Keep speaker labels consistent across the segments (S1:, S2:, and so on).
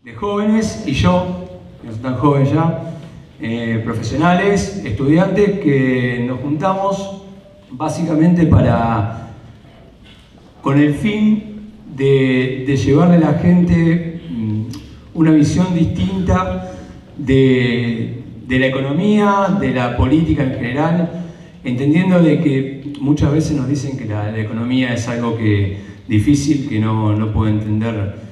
S1: de jóvenes y yo, que no soy tan joven ya, profesionales, estudiantes, que nos juntamos básicamente con el fin de llevarle a la gente una visión distinta de la economía, de la política en general, entendiendo de que muchas veces nos dicen que la economía es algo difícil, que no puede entender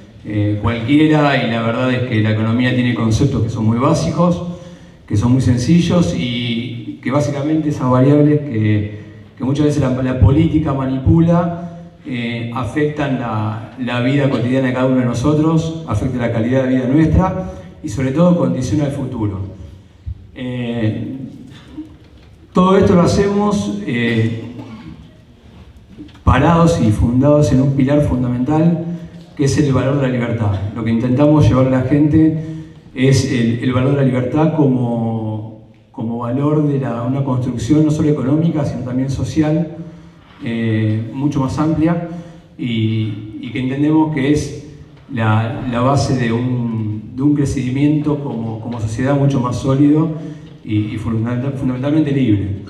S1: cualquiera, y la verdad es que la economía tiene conceptos que son muy básicos, que son muy sencillos y que básicamente esas variables que muchas veces la política manipula afectan la vida cotidiana de cada uno de nosotros, afectan la calidad de vida nuestra y sobre todo condiciona el futuro. Todo esto lo hacemos parados y fundados en un pilar fundamental, que es el valor de la libertad. Lo que intentamos llevar a la gente es el valor de la libertad como valor de una construcción no solo económica, sino también social, mucho más amplia, y que entendemos que es la base de un crecimiento como sociedad mucho más sólido y fundamentalmente libre.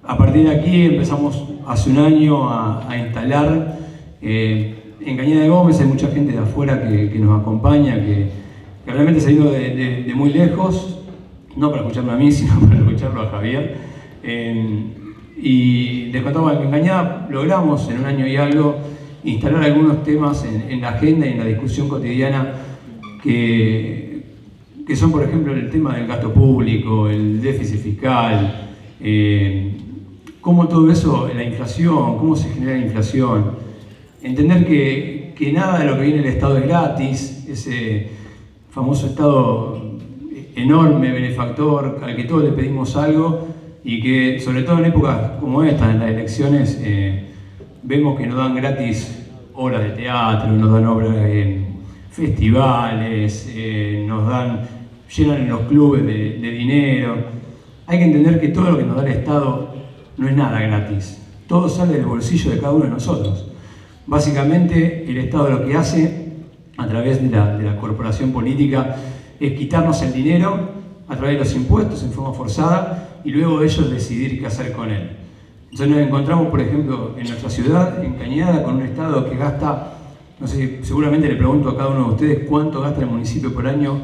S1: A partir de aquí empezamos hace un año a instalar. En Cañada de Gómez hay mucha gente de afuera que nos acompaña, que realmente se ha ido de muy lejos, no para escucharme a mí, sino para escucharlo a Javier. Y les contaba que en Cañada logramos en un año y algo instalar algunos temas en la agenda y en la discusión cotidiana que son, por ejemplo, el tema del gasto público, el déficit fiscal, cómo todo eso, la inflación, cómo se genera la inflación. Entender que nada de lo que viene del Estado es gratis, ese famoso Estado enorme, benefactor, al que todos le pedimos algo, y que sobre todo en épocas como esta, en las elecciones, vemos que nos dan gratis obras de teatro, nos dan obras en festivales, llenan los clubes de dinero. Hay que entender que todo lo que nos da el Estado no es nada gratis, todo sale del bolsillo de cada uno de nosotros. Básicamente, el Estado lo que hace, a través de la corporación política, es quitarnos el dinero a través de los impuestos en forma forzada y luego ellos decidir qué hacer con él. Entonces nos encontramos, por ejemplo, en nuestra ciudad, en Cañada, con un Estado que gasta, no sé, seguramente le pregunto a cada uno de ustedes cuánto gasta el municipio por año,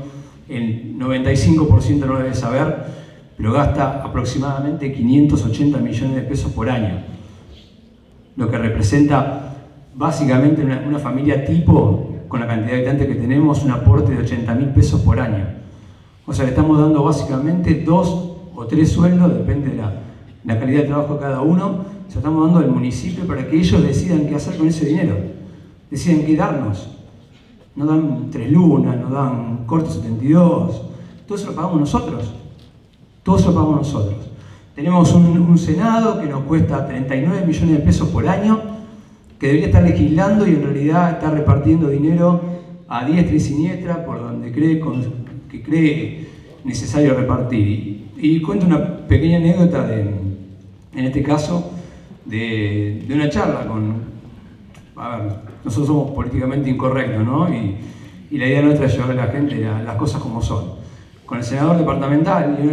S1: el 95% no lo debe saber, pero gasta aproximadamente 580 millones de pesos por año, lo que representa básicamente una familia tipo, con la cantidad de habitantes que tenemos, un aporte de 80.000 pesos por año. O sea, le estamos dando básicamente 2 o 3 sueldos, depende de la calidad de trabajo de cada uno, se lo estamos dando al municipio para que ellos decidan qué hacer con ese dinero, decidan qué darnos. No dan 3 lunas, no dan corte 72, todo eso lo pagamos nosotros. Todo eso lo pagamos nosotros. Tenemos un Senado que nos cuesta 39 millones de pesos por año, que debería estar legislando y en realidad está repartiendo dinero a diestra y siniestra por donde cree necesario repartir. Y cuento una pequeña anécdota en este caso de una charla nosotros somos políticamente incorrectos, ¿no? Y la idea nuestra es llevarle a la gente las cosas como son. Con el senador departamental, y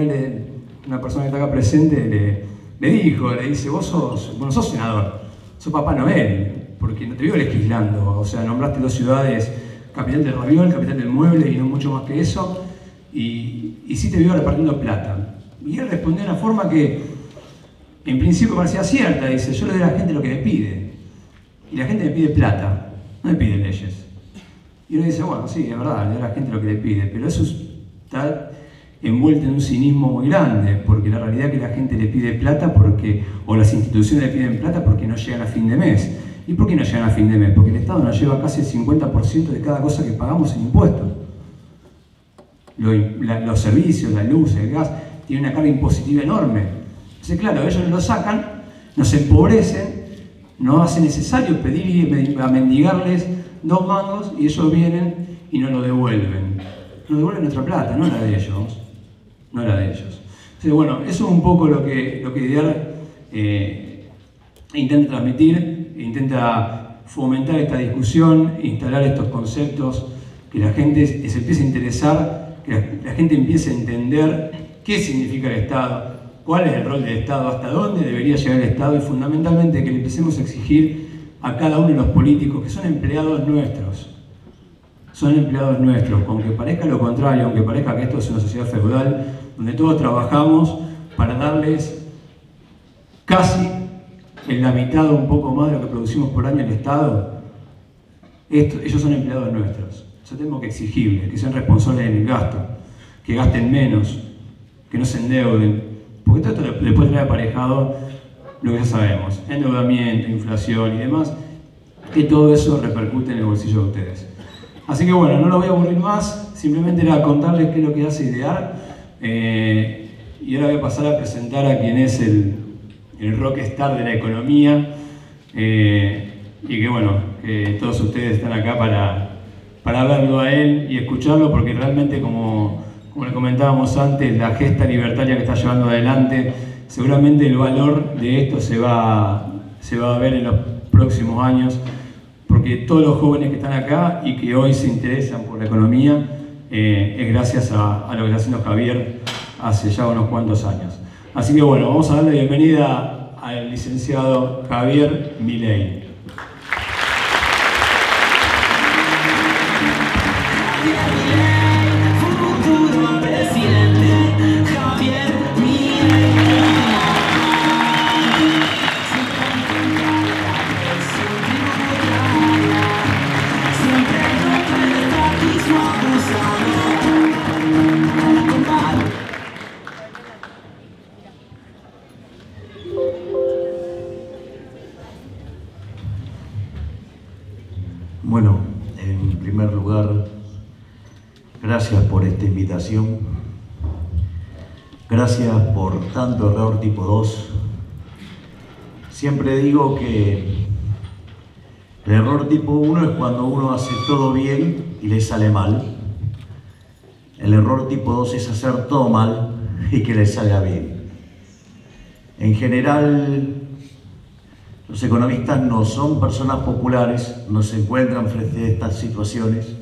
S1: una persona que está acá presente le dice, vos sos senador, sos Papá Noel, porque no te veo legislando, o sea, nombraste 2 ciudades, capital del raviol, capital del mueble y no mucho más que eso, y sí te veo repartiendo plata. Y él respondió de una forma que en principio parecía cierta, dice, yo le doy a la gente lo que me pide, y la gente me pide plata, no me pide leyes. Y uno dice, bueno, sí, es verdad, le doy a la gente lo que le pide, pero eso está envuelto en un cinismo muy grande, porque la realidad es que la gente le pide plata o las instituciones le piden plata porque no llegan a fin de mes. ¿Y por qué no llegan a fin de mes? Porque el Estado nos lleva casi el 50% de cada cosa que pagamos en impuestos. Los servicios, la luz, el gas, tienen una carga impositiva enorme. Entonces, claro, ellos nos lo sacan, nos empobrecen, nos hace necesario a mendigarles 2 mangos y ellos vienen y nos lo devuelven. Nos devuelven nuestra plata, no la de ellos. No la de ellos. Entonces, bueno, eso es un poco lo que Idear intenta transmitir, intenta fomentar esta discusión, instalar estos conceptos que la gente se empiece a interesar, que la gente empiece a entender qué significa el Estado, cuál es el rol del Estado, hasta dónde debería llegar el Estado y fundamentalmente que le empecemos a exigir a cada uno de los políticos que son empleados nuestros. Son empleados nuestros, aunque parezca lo contrario, aunque parezca que esto es una sociedad feudal, donde todos trabajamos para darles casi en la mitad o un poco más de lo que producimos por año al Estado. Ellos son empleados nuestros. Eso tenemos que exigirles, que sean responsables en el gasto, que gasten menos, que no se endeuden, porque todo esto le puede traer aparejado lo que ya sabemos, endeudamiento, inflación y demás, que todo eso repercute en el bolsillo de ustedes. Así que bueno, no lo voy a aburrir más, simplemente era contarles qué es lo que hace Idear, y ahora voy a pasar a presentar a quien es el rockstar de la economía, y que bueno, que todos ustedes están acá para verlo a él y escucharlo, porque realmente como le comentábamos antes, la gesta libertaria que está llevando adelante, seguramente el valor de esto se va a ver en los próximos años, porque todos los jóvenes que están acá y que hoy se interesan por la economía, es gracias a lo que está haciendo Javier hace ya unos cuantos años. Así que bueno, vamos a darle bienvenida al licenciado Javier Milei.
S2: Bueno, en primer lugar, gracias por esta invitación. Gracias por tanto error tipo 2. Siempre digo que el error tipo 1 es cuando uno hace todo bien y le sale mal. El error tipo 2 es hacer todo mal y que le salga bien. En general, los economistas no son personas populares, no se encuentran frente a estas situaciones.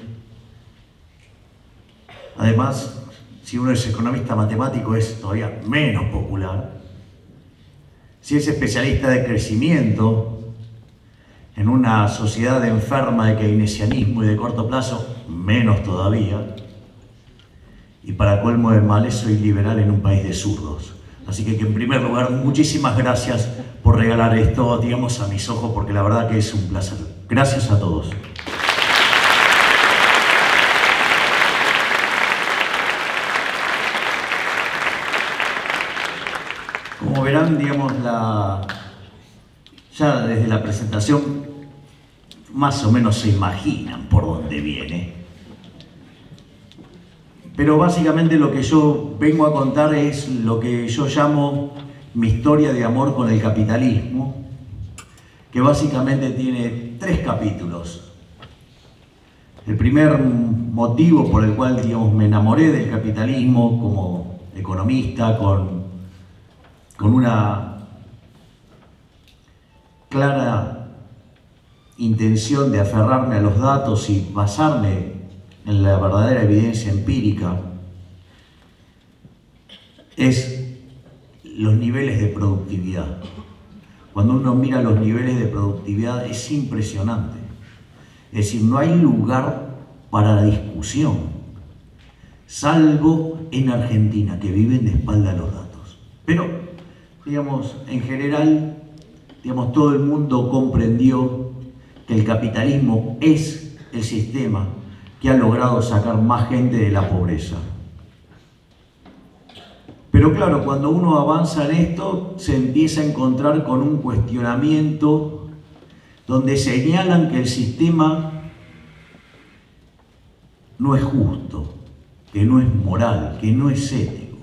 S2: Además, si uno es economista matemático es todavía menos popular. Si es especialista de crecimiento en una sociedad enferma de keynesianismo y de corto plazo, menos todavía. Y para colmo de males, soy liberal en un país de zurdos. Así que en primer lugar, muchísimas gracias por regalar esto, digamos, a mis ojos, porque la verdad que es un placer. Gracias a todos. Como verán, digamos, ya desde la presentación más o menos se imaginan por dónde viene. Pero básicamente lo que yo vengo a contar es lo que yo llamo mi historia de amor con el capitalismo, que básicamente tiene 3 capítulos. El primer motivo por el cual, digamos, me enamoré del capitalismo como economista, con una clara intención de aferrarme a los datos y basarme en la verdadera evidencia empírica, es los niveles de productividad. Cuando uno mira los niveles de productividad es impresionante. Es decir, no hay lugar para la discusión, salvo en Argentina, que viven de espalda a los datos. Pero, digamos, en general, digamos, todo el mundo comprendió que el capitalismo es el sistema que ha logrado sacar más gente de la pobreza. Pero claro, cuando uno avanza en esto, se empieza a encontrar con un cuestionamiento donde señalan que el sistema no es justo, que no es moral, que no es ético.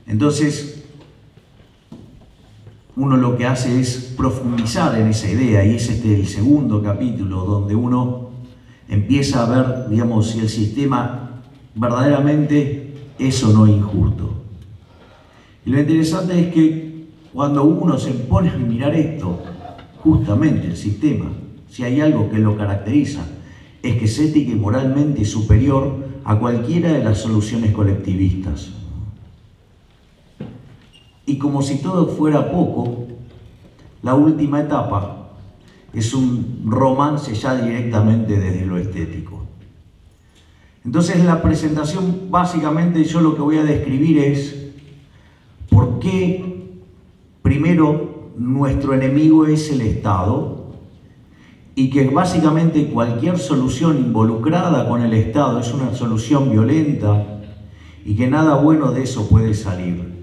S2: Entonces, uno lo que hace es profundizar en esa idea, y es el segundo capítulo donde uno empieza a ver, digamos, si el sistema verdaderamente es o no injusto. Y lo interesante es que cuando uno se pone a mirar esto, justamente el sistema, si hay algo que lo caracteriza, es que es ética y moralmente superior a cualquiera de las soluciones colectivistas. Y como si todo fuera poco, la última etapa es un romance ya directamente desde lo estético. Entonces la presentación, básicamente yo lo que voy a describir es por qué primero nuestro enemigo es el Estado y que básicamente cualquier solución involucrada con el Estado es una solución violenta y que nada bueno de eso puede salir.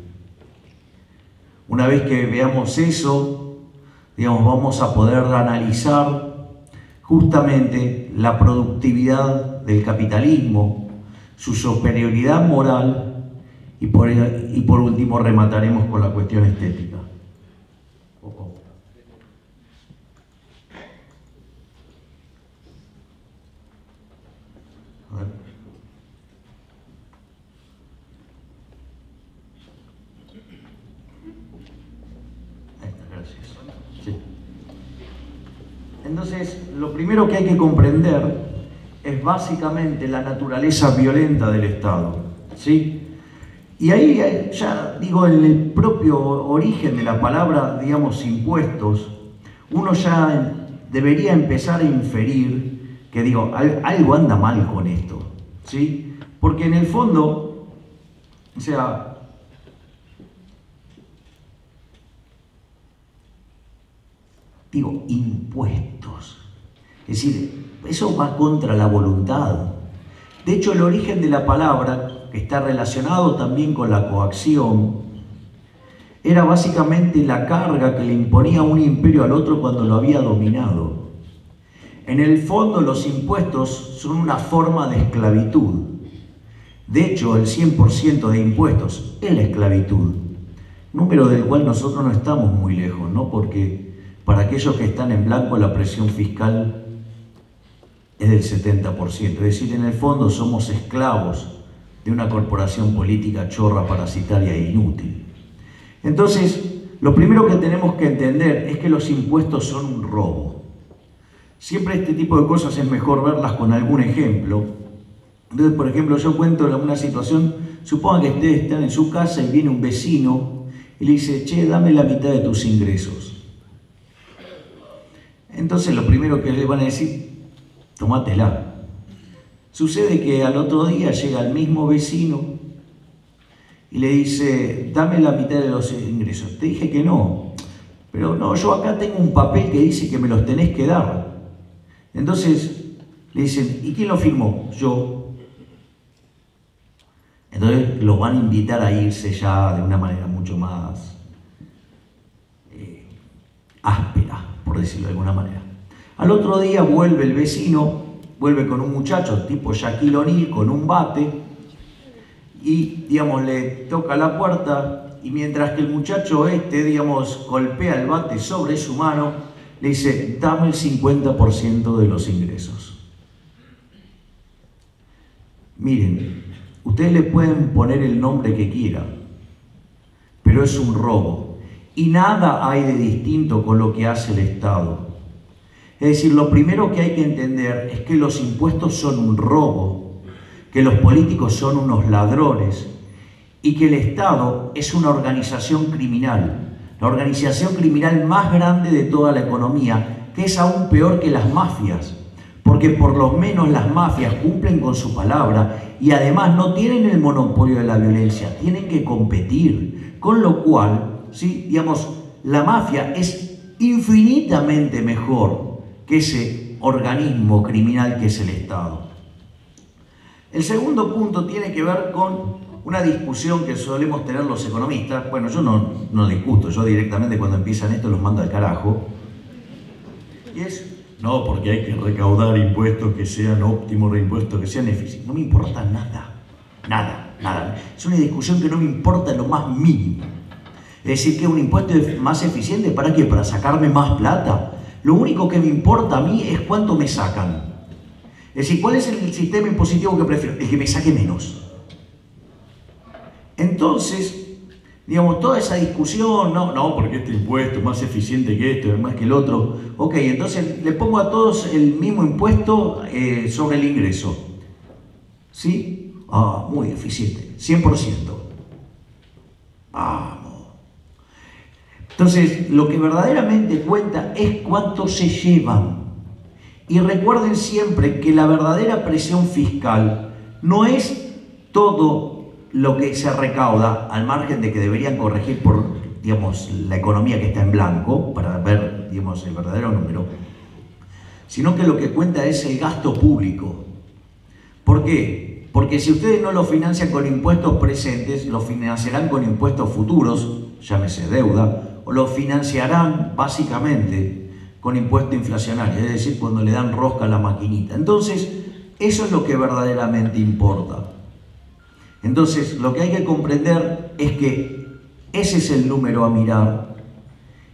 S2: Una vez que veamos eso, digamos, vamos a poder analizar justamente la productividad del capitalismo, su superioridad moral y por último remataremos con la cuestión estética. A ver. Ahí está, gracias. Sí. Entonces, lo primero que hay que comprender es básicamente la naturaleza violenta del Estado, ¿sí? Y ahí ya digo, en el propio origen de la palabra, digamos, impuestos, uno ya debería empezar a inferir que, digo, algo anda mal con esto, ¿sí? Porque en el fondo, o sea, digo, impuestos. Es decir, eso va contra la voluntad. De hecho, el origen de la palabra, que está relacionado también con la coacción, era básicamente la carga que le imponía un imperio al otro cuando lo había dominado. En el fondo, los impuestos son una forma de esclavitud. De hecho, el 100% de impuestos es la esclavitud, número del cual nosotros no estamos muy lejos, ¿no? Porque para aquellos que están en blanco, la presión fiscal es del 70%. Es decir, en el fondo somos esclavos de una corporación política chorra, parasitaria e inútil. Entonces, lo primero que tenemos que entender es que los impuestos son un robo. Siempre este tipo de cosas es mejor verlas con algún ejemplo. Entonces, por ejemplo, yo cuento una situación, supongan que ustedes están en su casa y viene un vecino y le dice, che, dame la mitad de tus ingresos. Entonces, lo primero que le van a decir, tómatela. Sucede que al otro día llega el mismo vecino y le dice, dame la mitad de los ingresos. Te dije que no, pero no, yo acá tengo un papel que dice que me los tenés que dar. Entonces le dicen, ¿y quién lo firmó? Yo. Entonces los van a invitar a irse ya de una manera mucho más áspera, por decirlo de alguna manera. Al otro día vuelve el vecino, vuelve con un muchacho tipo Shaquille O'Neal con un bate y, digamos, le toca la puerta y mientras que el muchacho digamos, golpea el bate sobre su mano, le dice, dame el 50% de los ingresos. Miren, ustedes le pueden poner el nombre que quieran, pero es un robo. Y nada hay de distinto con lo que hace el Estado. Es decir, lo primero que hay que entender es que los impuestos son un robo, que los políticos son unos ladrones y que el Estado es una organización criminal. La organización criminal más grande de toda la economía, que es aún peor que las mafias, porque por lo menos las mafias cumplen con su palabra y además no tienen el monopolio de la violencia, tienen que competir, con lo cual, ¿sí? Digamos, la mafia es infinitamente mejor que ese organismo criminal que es el Estado. El segundo punto tiene que ver con una discusión que solemos tener los economistas. Bueno, yo no discuto, yo directamente cuando empiezan esto los mando al carajo. Y es, no, porque hay que recaudar impuestos que sean óptimos, impuestos que sean eficientes. No me importa nada, nada. Es una discusión que no me importa lo más mínimo. Es decir, que un impuesto es más eficiente, ¿para qué? ¿Para sacarme más plata? Lo único que me importa a mí es cuánto me sacan. Es decir, ¿cuál es el sistema impositivo que prefiero? El que me saque menos. Entonces, Digamos, toda esa discusión, no, porque este impuesto es más eficiente que esto, es más que el otro. Ok, entonces le pongo a todos el mismo impuesto sobre el ingreso. ¿Sí? Ah, muy eficiente, 100%. Vamos. Entonces, lo que verdaderamente cuenta es cuánto se llevan. Y recuerden siempre que la verdadera presión fiscal no es todo lo que se recauda, al margen de que deberían corregir por, digamos, la economía que está en blanco, para ver, digamos, el verdadero número, sino que lo que cuenta es el gasto público. ¿Por qué? Porque si ustedes no lo financian con impuestos presentes, lo financiarán con impuestos futuros, llámese deuda, o lo financiarán básicamente con impuesto inflacionario, es decir, cuando le dan rosca a la maquinita. Entonces, eso es lo que verdaderamente importa. Entonces, lo que hay que comprender es que ese es el número a mirar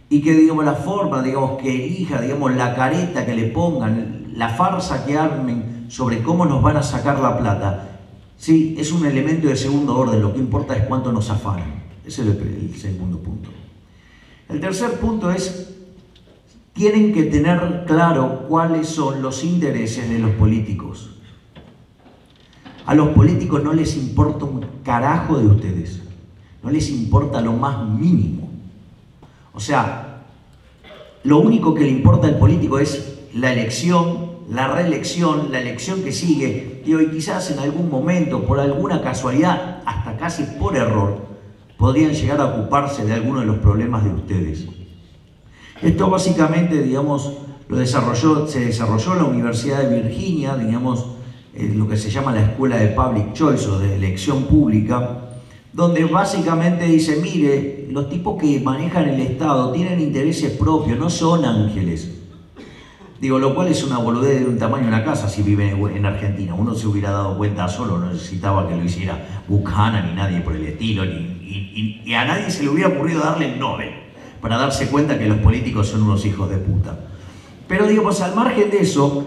S2: y que, digamos, la forma, digamos, que elija, digamos, la careta que le pongan, la farsa que armen sobre cómo nos van a sacar la plata, sí, es un elemento de segundo orden. Lo que importa es cuánto nos afanan. Ese es el segundo punto. El tercer punto es: tienen que tener claro cuáles son los intereses de los políticos. A los políticos no les importa un carajo de ustedes. No les importa lo más mínimo. O sea, lo único que le importa al político es la elección, la reelección, la elección que sigue. Y quizás en algún momento, por alguna casualidad, hasta casi por error, podrían llegar a ocuparse de alguno de los problemas de ustedes. Esto básicamente, digamos, se desarrolló en la Universidad de Virginia, digamos, lo que se llama la escuela de Public Choice o de elección pública, donde básicamente dice: mire, los tipos que manejan el Estado tienen intereses propios, no son ángeles. Digo, lo cual es una boludez de un tamaño de una casa si vive en Argentina. Uno se hubiera dado cuenta solo, no necesitaba que lo hiciera Buchanan ni nadie por el estilo, y a nadie se le hubiera ocurrido darle el Nobel para darse cuenta que los políticos son unos hijos de puta. Pero digamos, al margen de eso,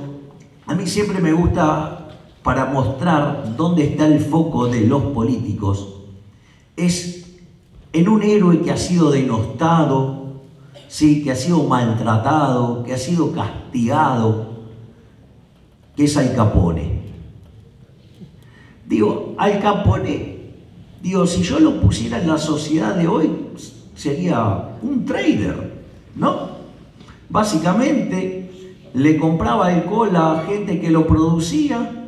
S2: a mí siempre me gusta, para mostrar dónde está el foco de los políticos, es en un héroe que ha sido denostado, ¿sí? Que ha sido maltratado, que ha sido castigado, que es Al Capone. Digo, Al Capone, si yo lo pusiera en la sociedad de hoy, sería un trader, ¿no? Básicamente, le compraba alcohol a gente que lo producía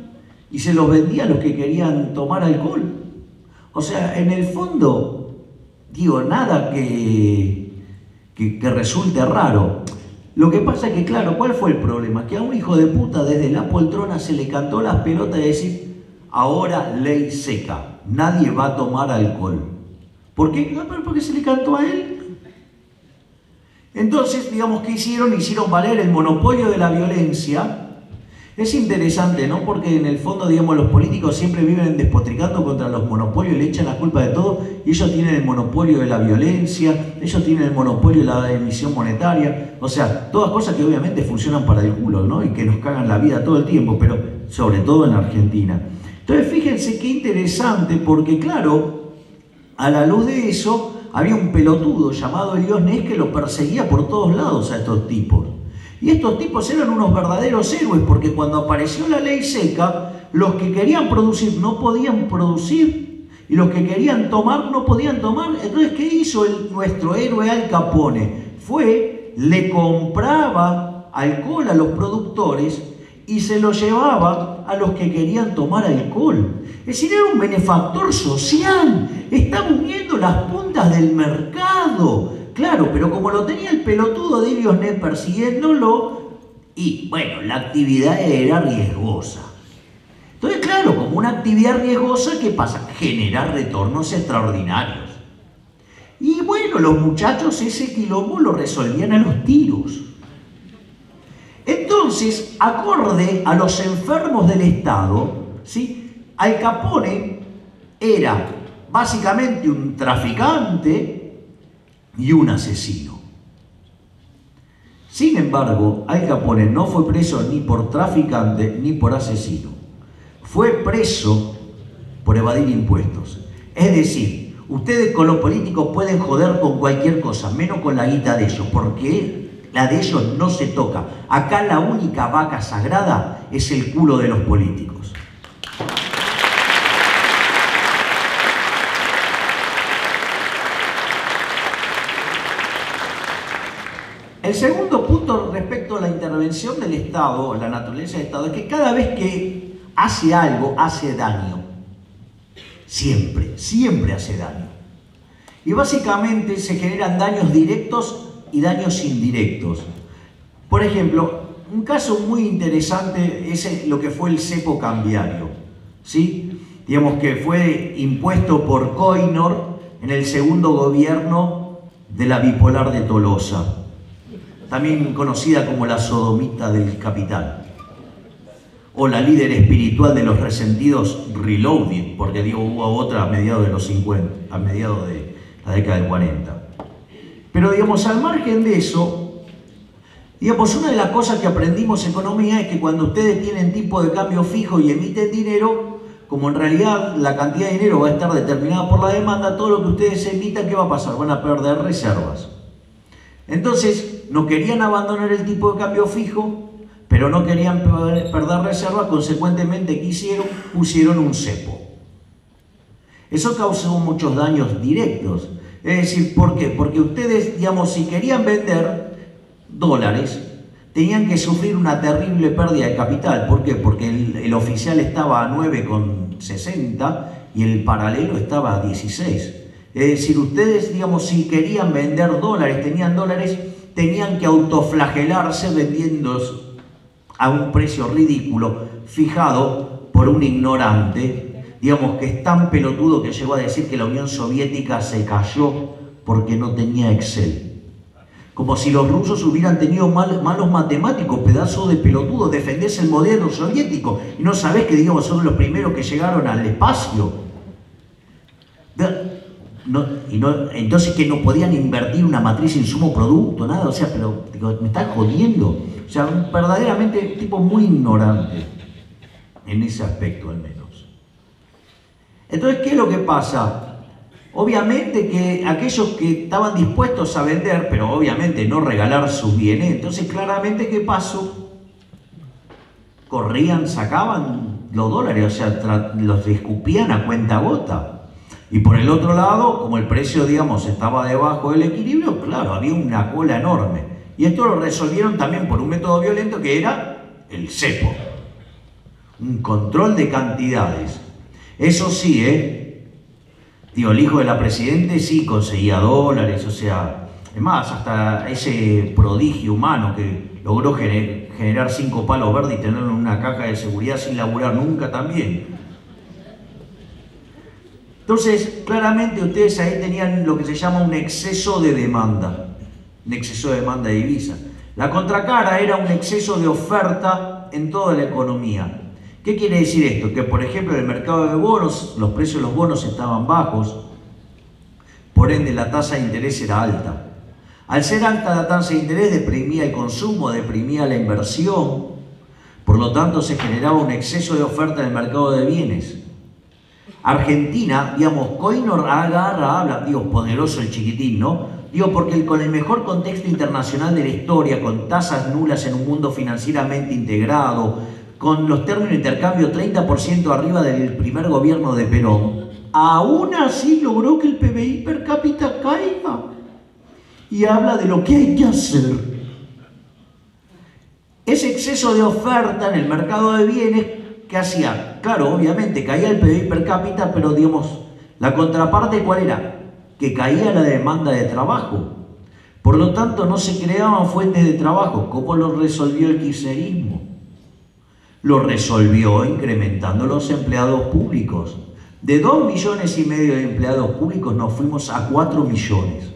S2: y se los vendía a los que querían tomar alcohol. O sea, en el fondo, nada que resulte raro. Lo que pasa es que, claro, ¿cuál fue el problema? Que a un hijo de puta desde la poltrona se le cantó las pelotas de decir: ahora ley seca, nadie va a tomar alcohol. ¿Por qué? Porque se le cantó a él. Entonces, digamos, ¿qué hicieron? Hicieron valer el monopolio de la violencia. Es interesante, ¿no? Porque en el fondo, digamos, los políticos siempre viven despotricando contra los monopolios, le echan la culpa de todo, y ellos tienen el monopolio de la violencia, ellos tienen el monopolio de la emisión monetaria, o sea, todas cosas que obviamente funcionan para el culo, ¿no? Y que nos cagan la vida todo el tiempo, pero sobre todo en Argentina. Entonces, fíjense qué interesante, porque claro, a la luz de eso, había un pelotudo llamado Elios Ness que lo perseguía por todos lados a estos tipos. Y estos tipos eran unos verdaderos héroes, porque cuando apareció la ley seca, los que querían producir no podían producir, y los que querían tomar no podían tomar. Entonces, ¿qué hizo nuestro héroe Al Capone? Le compraba alcohol a los productores y se lo llevaba a los que querían tomar alcohol. Es decir, era un benefactor social, estaba uniendo las puntas del mercado. Claro, pero como lo tenía el pelotudo de Elios Ness persiguiéndolo, y bueno, la actividad era riesgosa. Entonces, claro, como una actividad riesgosa, ¿qué pasa? Genera retornos extraordinarios. Y bueno, los muchachos ese quilombo lo resolvían a los tiros. Entonces, acorde a los enfermos del Estado, ¿sí? Al Capone era básicamente un traficante y un asesino. Sin embargo, Al Capone no fue preso ni por traficante ni por asesino. Fue preso por evadir impuestos. Es decir, Ustedes con los políticos pueden joder con cualquier cosa, menos con la guita de ellos, porque la de ellos no se toca. Acá la única vaca sagrada es el culo de los políticos. El segundo punto respecto a la intervención del Estado, la naturaleza del Estado, es que cada vez que hace algo, hace daño. Siempre, siempre hace daño. Y básicamente se generan daños directos y daños indirectos. Por ejemplo, un caso muy interesante es lo que fue el cepo cambiario, ¿sí? Digamos que fue impuesto por Koinor en el segundo gobierno de la bipolar de Tolosa, también conocida como la sodomita del capital, o la líder espiritual de los resentidos Reloaded, porque digo, hubo otra a mediados de los 50, a mediados de la década del 40. Pero digamos, al margen de eso, digamos, una de las cosas que aprendimos en economía es que cuando ustedes tienen tipo de cambio fijo y emiten dinero, como en realidad la cantidad de dinero va a estar determinada por la demanda, todo lo que ustedes emitan, ¿qué va a pasar? Van a perder reservas. Entonces, no querían abandonar el tipo de cambio fijo, pero no querían perder reservas, consecuentemente, ¿qué hicieron? Pusieron un cepo. Eso causó muchos daños directos. Es decir, ¿por qué? Porque ustedes, digamos, si querían vender dólares, tenían que sufrir una terrible pérdida de capital. ¿Por qué? Porque el oficial estaba a 9,60 y el paralelo estaba a 16. Es decir, ustedes, digamos, si querían vender dólares, tenían que autoflagelarse vendiendo a un precio ridículo, fijado por un ignorante, digamos, que es tan pelotudo que llegó a decir que la Unión Soviética se cayó porque no tenía Excel. Como si los rusos hubieran tenido malos matemáticos, pedazo de pelotudo, defendés el modelo soviético y no sabés que, digamos, son los primeros que llegaron al espacio. Entonces que no podían invertir una matriz insumo-producto, nada, o sea, pero digo, me estás jodiendo. O sea, verdaderamente un tipo muy ignorante en ese aspecto al menos. Entonces, ¿qué es lo que pasa? Obviamente que aquellos que estaban dispuestos a vender, pero obviamente no regalar sus bienes, entonces claramente ¿qué pasó? Corrían, sacaban los dólares, o sea, los escupían a cuenta gota. Y por el otro lado, como el precio, digamos, estaba debajo del equilibrio, claro, había una cola enorme. Y esto lo resolvieron también por un método violento que era el cepo. Un control de cantidades. Eso sí, digo, el hijo de la presidente sí conseguía dólares, o sea, es más, hasta ese prodigio humano que logró generar 5 palos verdes y tenerlo en una caja de seguridad sin laburar nunca también. Entonces, claramente ustedes ahí tenían lo que se llama un exceso de demanda. Un exceso de demanda de divisas. La contracara era un exceso de oferta en toda la economía. ¿Qué quiere decir esto? Que, por ejemplo, en el mercado de bonos, los precios de los bonos estaban bajos, por ende la tasa de interés era alta. Al ser alta la tasa de interés deprimía el consumo, deprimía la inversión, por lo tanto se generaba un exceso de oferta en el mercado de bienes. Argentina, digamos, Koinor habla, digo, poderoso el chiquitín, ¿no? Digo, porque con el mejor contexto internacional de la historia, con tasas nulas en un mundo financieramente integrado, con los términos de intercambio 30% arriba del primer gobierno de Perón, aún así logró que el PBI per cápita caiga. Y habla de lo que hay que hacer. Ese exceso de oferta en el mercado de bienes, ¿qué hacía? Claro, obviamente caía el PBI per cápita, pero digamos, la contraparte ¿cuál era? Que caía la demanda de trabajo. Por lo tanto, no se creaban fuentes de trabajo. ¿Cómo lo resolvió el kirchnerismo? Lo resolvió incrementando los empleados públicos. De 2,5 millones de empleados públicos nos fuimos a 4 millones.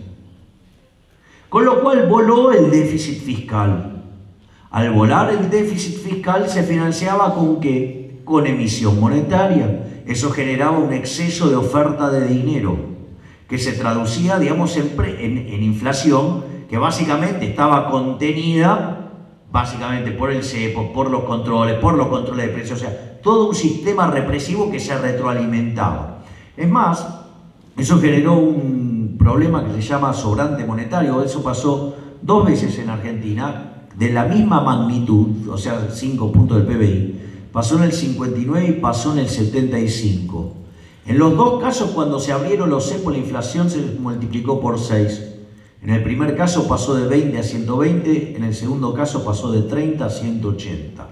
S2: Con lo cual voló el déficit fiscal. Al volar el déficit fiscal se financiaba ¿con qué? Con emisión monetaria. Eso generaba un exceso de oferta de dinero que se traducía, digamos, en inflación, que básicamente estaba contenida básicamente por el cepo, por los controles de precios, o sea, todo un sistema represivo que se retroalimentaba. Es más, Eso generó un problema que se llama sobrante monetario. Eso pasó 2 veces en Argentina, de la misma magnitud, o sea, 5 puntos del PBI. Pasó en el 59 y pasó en el 75. En los 2 casos, cuando se abrieron los cepos, la inflación se multiplicó por 6. En el primer caso pasó de 20 a 120, en el segundo caso pasó de 30 a 180.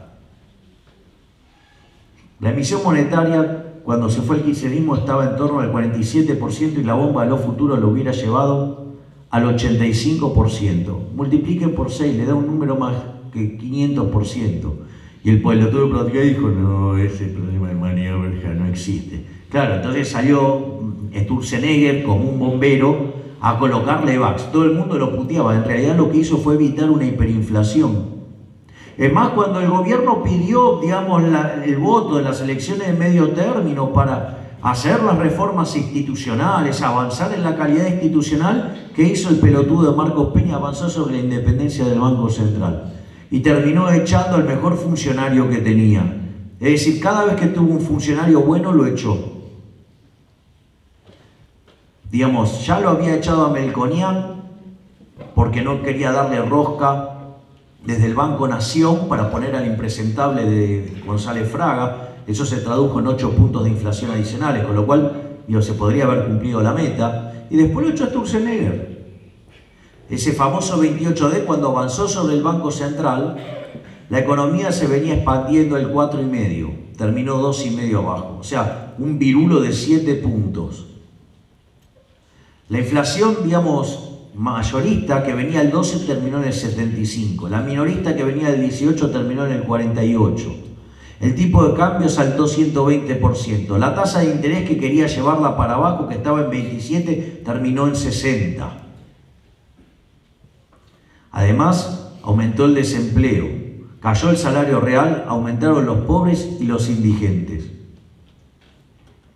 S2: La emisión monetaria, cuando se fue el kirchnerismo, estaba en torno al 47% y la bomba de los futuros lo hubiera llevado al 85%. Multipliquen por 6, le da un número más que 500%. Y el pelotudo platico dijo, no, ese problema de maniobra ya no existe. Claro, entonces salió Sturzenegger como un bombero a colocarle VAX. Todo el mundo lo puteaba. En realidad lo que hizo fue evitar una hiperinflación. Es más, cuando el gobierno pidió, digamos, el voto en las elecciones de medio término para hacer las reformas institucionales, avanzar en la calidad institucional, ¿qué hizo el pelotudo de Marcos Peña? Avanzó sobre la independencia del Banco Central y terminó echando al mejor funcionario que tenía. Es decir, cada vez que tuvo un funcionario bueno lo echó. Digamos, ya lo había echado a Melconian porque no quería darle rosca desde el Banco Nación para poner al impresentable de González Fraga. Eso se tradujo en 8 puntos de inflación adicionales, con lo cual se podría haber cumplido la meta. Y después lo echó a Sturzenegger. Ese famoso 28D, cuando avanzó sobre el Banco Central, la economía se venía expandiendo el 4,5, terminó 2,5 abajo. O sea, un virulo de 7 puntos. La inflación, digamos, mayorista que venía del 12 terminó en el 75. La minorista que venía del 18 terminó en el 48. El tipo de cambio saltó 120%. La tasa de interés que quería llevarla para abajo, que estaba en 27, terminó en 60. Además, aumentó el desempleo, cayó el salario real, aumentaron los pobres y los indigentes.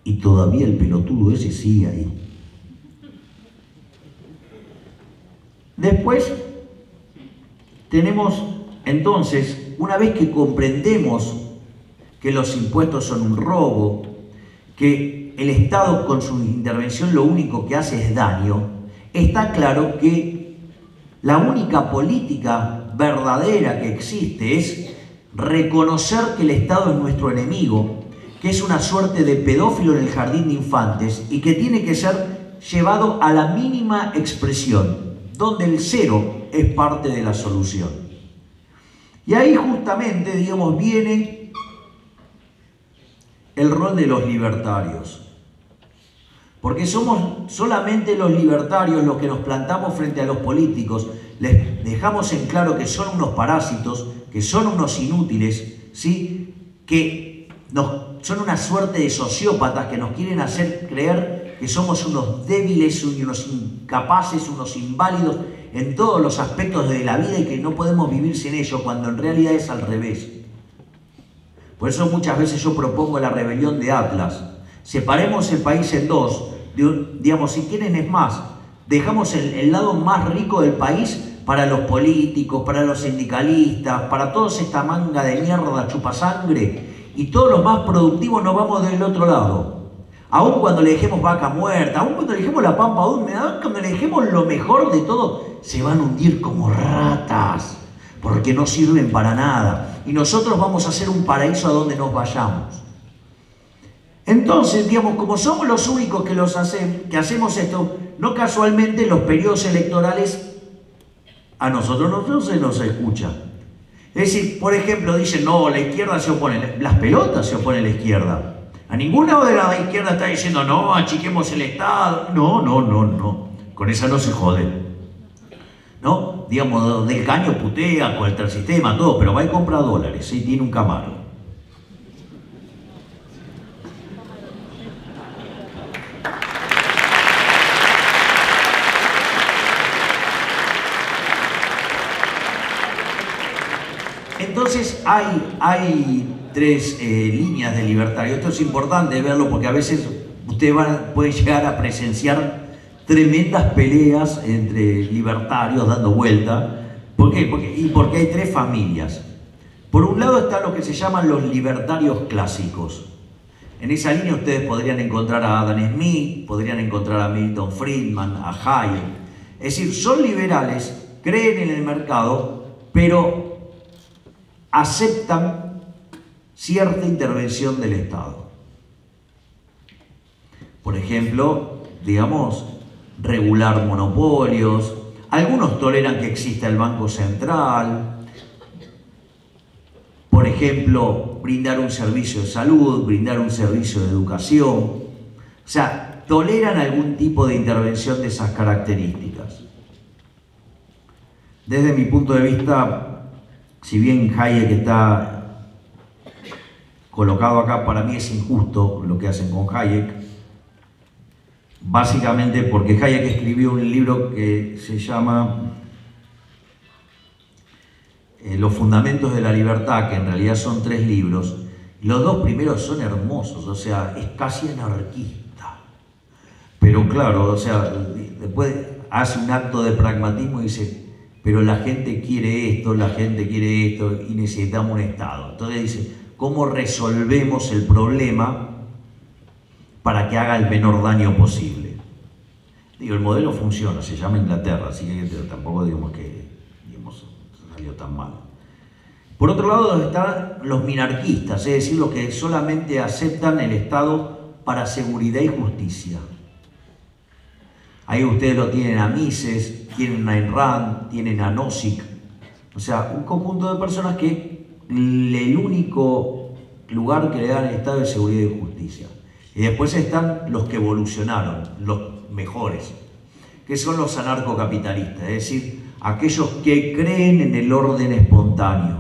S2: Y todavía el pelotudo ese sigue ahí. Después tenemos, entonces, una vez que comprendemos que los impuestos son un robo, que el Estado con su intervención lo único que hace es daño, está claro que la única política verdadera que existe es reconocer que el Estado es nuestro enemigo, que es una suerte de pedófilo en el jardín de infantes y que tiene que ser llevado a la mínima expresión, donde el cero es parte de la solución. Y ahí justamente, digamos, viene el rol de los libertarios. Porque somos solamente los libertarios los que nos plantamos frente a los políticos, les dejamos en claro que son unos parásitos, que son unos inútiles, ¿sí? Que son una suerte de sociópatas que nos quieren hacer creer que somos unos débiles, unos incapaces, unos inválidos en todos los aspectos de la vida y que no podemos vivir sin ello, cuando en realidad es al revés. Por eso muchas veces yo propongo la rebelión de Atlas. Separemos el país en dos. Digamos, si quieren es más, dejamos el lado más rico del país para los políticos, para los sindicalistas, para toda esta manga de mierda chupasangre, y todos los más productivos nos vamos del otro lado. Aún cuando le dejemos vaca muerta, aún cuando le dejemos la pampa húmeda, aún cuando le dejemos lo mejor de todo, se van a hundir como ratas, porque no sirven para nada. Y nosotros vamos a hacer un paraíso a donde nos vayamos. Entonces, digamos, como somos los únicos que hacemos esto, no casualmente los periodos electorales a nosotros no se nos escucha. Es decir, por ejemplo, dicen, no, la izquierda se opone, las pelotas se opone a la izquierda. A ninguna de la izquierda está diciendo, no, achiquemos el Estado. No, no, no, no. Con esa no se jode. ¿No? Digamos, del Caño putea contra el sistema, todo, pero va y compra dólares y tiene un Camaro. Entonces hay 3 líneas de libertario. Esto es importante verlo porque a veces ustedes pueden llegar a presenciar tremendas peleas entre libertarios dando vuelta. ¿Por qué? Porque hay 3 familias. Por un lado están lo que se llaman los libertarios clásicos. En esa línea ustedes podrían encontrar a Adam Smith, podrían encontrar a Milton Friedman, a Hayek. Es decir, son liberales, creen en el mercado, pero aceptan cierta intervención del Estado. Por ejemplo, digamos, regular monopolios. Algunos toleran que exista el Banco Central. Por ejemplo, brindar un servicio de salud, brindar un servicio de educación. O sea, toleran algún tipo de intervención de esas características. Desde mi punto de vista, si bien Hayek está colocado acá, para mí es injusto lo que hacen con Hayek. Básicamente porque Hayek escribió un libro que se llama Los Fundamentos de la Libertad, que en realidad son 3 libros. Los 2 primeros son hermosos, o sea, es casi anarquista. Pero claro, o sea, después hace un acto de pragmatismo y dice, pero la gente quiere esto, la gente quiere esto y necesitamos un Estado. Entonces dice, ¿cómo resolvemos el problema para que haga el menor daño posible? Digo, el modelo funciona, se llama Inglaterra, así que tampoco digamos que salió tan mal. Por otro lado están los minarquistas, es decir, los que solamente aceptan el Estado para seguridad y justicia. Ahí ustedes lo tienen a Mises, tienen a Ayn Rand, tienen a Nozick, o sea, un conjunto de personas que el único lugar que le dan al Estado es seguridad y justicia. Y después están los que evolucionaron, los mejores, que son los anarcocapitalistas, es decir, aquellos que creen en el orden espontáneo.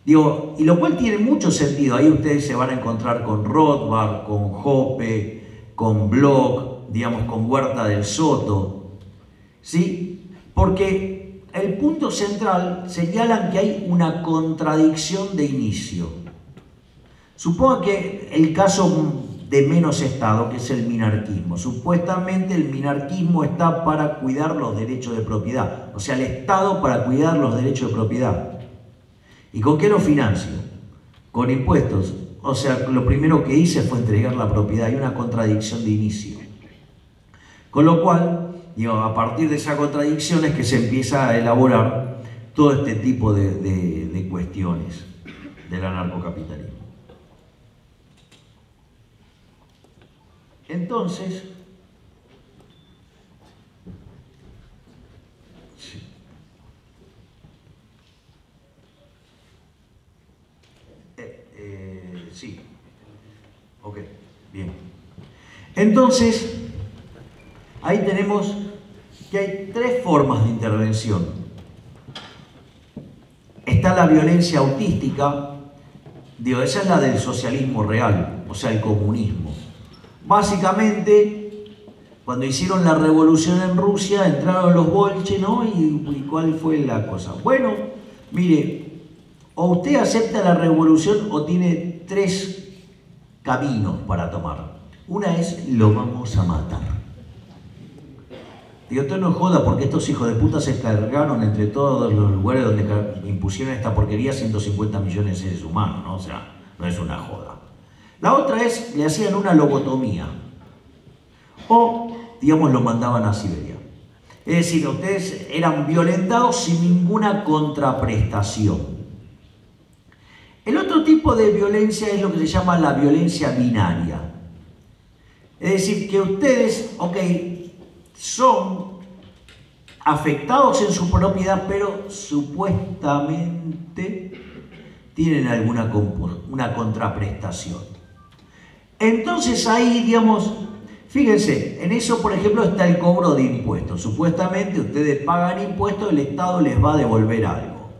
S2: Digo, y lo cual tiene mucho sentido. Ahí ustedes se van a encontrar con Rothbard, con Hoppe, con Bloch, digamos, con Huerta del Soto, ¿sí? Porque el punto central señalan que hay una contradicción de inicio. Suponga que el caso de menos Estado, que es el minarquismo. Supuestamente el minarquismo está para cuidar los derechos de propiedad, o sea, el Estado para cuidar los derechos de propiedad. ¿Y con qué lo financio? Con impuestos. O sea, lo primero que hice fue entregar la propiedad. Hay una contradicción de inicio. Con lo cual, digo, a partir de esa contradicción es que se empieza a elaborar todo este tipo de cuestiones del anarcocapitalismo. Entonces, sí, ok, bien. Entonces, ahí tenemos que hay 3 formas de intervención. Está la violencia autística, digo, esa es la del socialismo real, o sea, el comunismo. Básicamente, cuando hicieron la revolución en Rusia, entraron los bolches, ¿no? ¿Y cuál fue la cosa? Bueno, mire, o usted acepta la revolución o tiene 3 caminos para tomar. Una es, lo vamos a matar. Digo, esto no joda, porque estos hijos de puta se cargaron entre todos los lugares donde impusieron esta porquería 150 millones de seres humanos, ¿no? O sea, no es una joda. La otra es, le hacían una lobotomía o, digamos, lo mandaban a Siberia. Es decir, ustedes eran violentados sin ninguna contraprestación. El otro tipo de violencia es lo que se llama la violencia binaria. Es decir, que ustedes, ok, son afectados en su propiedad, pero supuestamente tienen una contraprestación. Entonces ahí, digamos, fíjense, en eso, por ejemplo, está el cobro de impuestos. Supuestamente ustedes pagan impuestos, el Estado les va a devolver algo.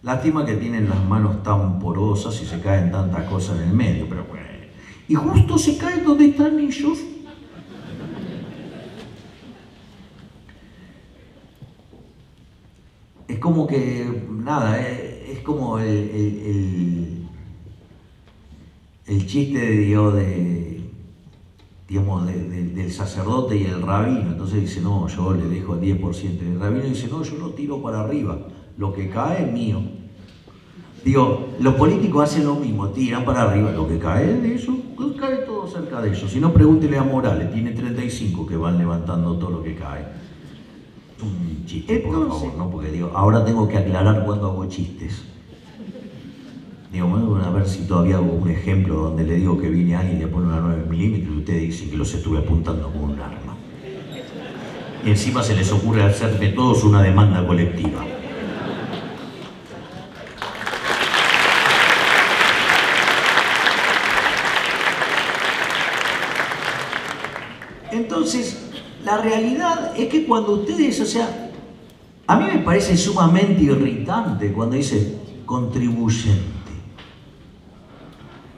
S2: Lástima que tienen las manos tan porosas y se caen tantas cosas en el medio, pero bueno. Y justo se caen donde están ellos. Es como que, nada, es como el chiste del sacerdote y el rabino. Entonces dice, no, yo le dejo el 10%. El rabino dice, no, yo lo tiro para arriba. Lo que cae es mío. Digo, los políticos hacen lo mismo, tiran para arriba. Lo que cae de eso, cae todo cerca de ellos. Si no, pregúntele a Morales, tiene 35 que van levantando todo lo que cae. Un chiste, por favor, ¿no? Porque digo, ahora tengo que aclarar cuando hago chistes. Digo, bueno, a ver si todavía hago un ejemplo donde le digo que viene alguien y le pone una 9 milímetros y ustedes dicen que los estuve apuntando con un arma. Y encima se les ocurre hacerme todos una demanda colectiva. Entonces, la realidad es que cuando ustedes, o sea, a mí me parece sumamente irritante cuando dicen contribuyente.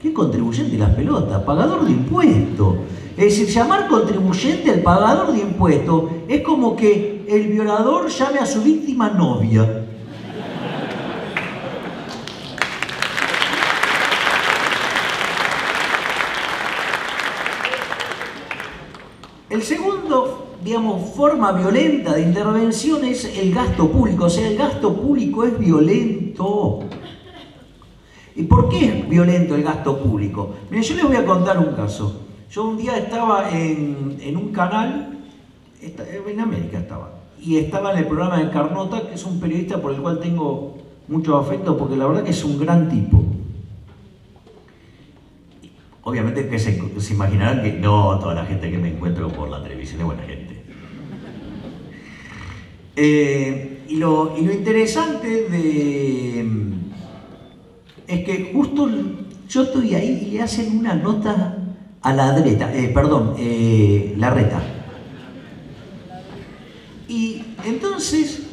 S2: ¿Qué contribuyente? Las pelotas, pagador de impuestos. Es decir, llamar contribuyente al pagador de impuestos es como que el violador llame a su víctima novia. El segundo, digamos, forma violenta de intervención es el gasto público. O sea, el gasto público es violento. ¿Y por qué es violento el gasto público? Miren, yo les voy a contar un caso. Yo un día estaba en un canal, en América estaba, y estaba en el programa de Carnota, que es un periodista por el cual tengo mucho afecto, porque la verdad que es un gran tipo. Obviamente que se imaginarán que no toda la gente que me encuentro por la televisión es buena gente. Y lo interesante es que justo yo estoy ahí y le hacen una nota a Larreta. Y entonces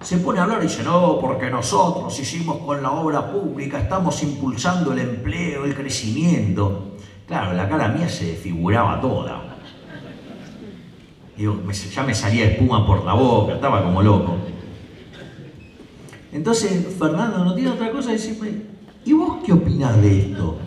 S2: se pone a hablar y dice, no, porque nosotros hicimos con la obra pública, estamos impulsando el empleo, el crecimiento. Claro, la cara mía se desfiguraba toda. Digo, ya me salía espuma por la boca, estaba como loco. Entonces Fernando no tiene otra cosa que decirme, ¿y vos qué opinás de esto?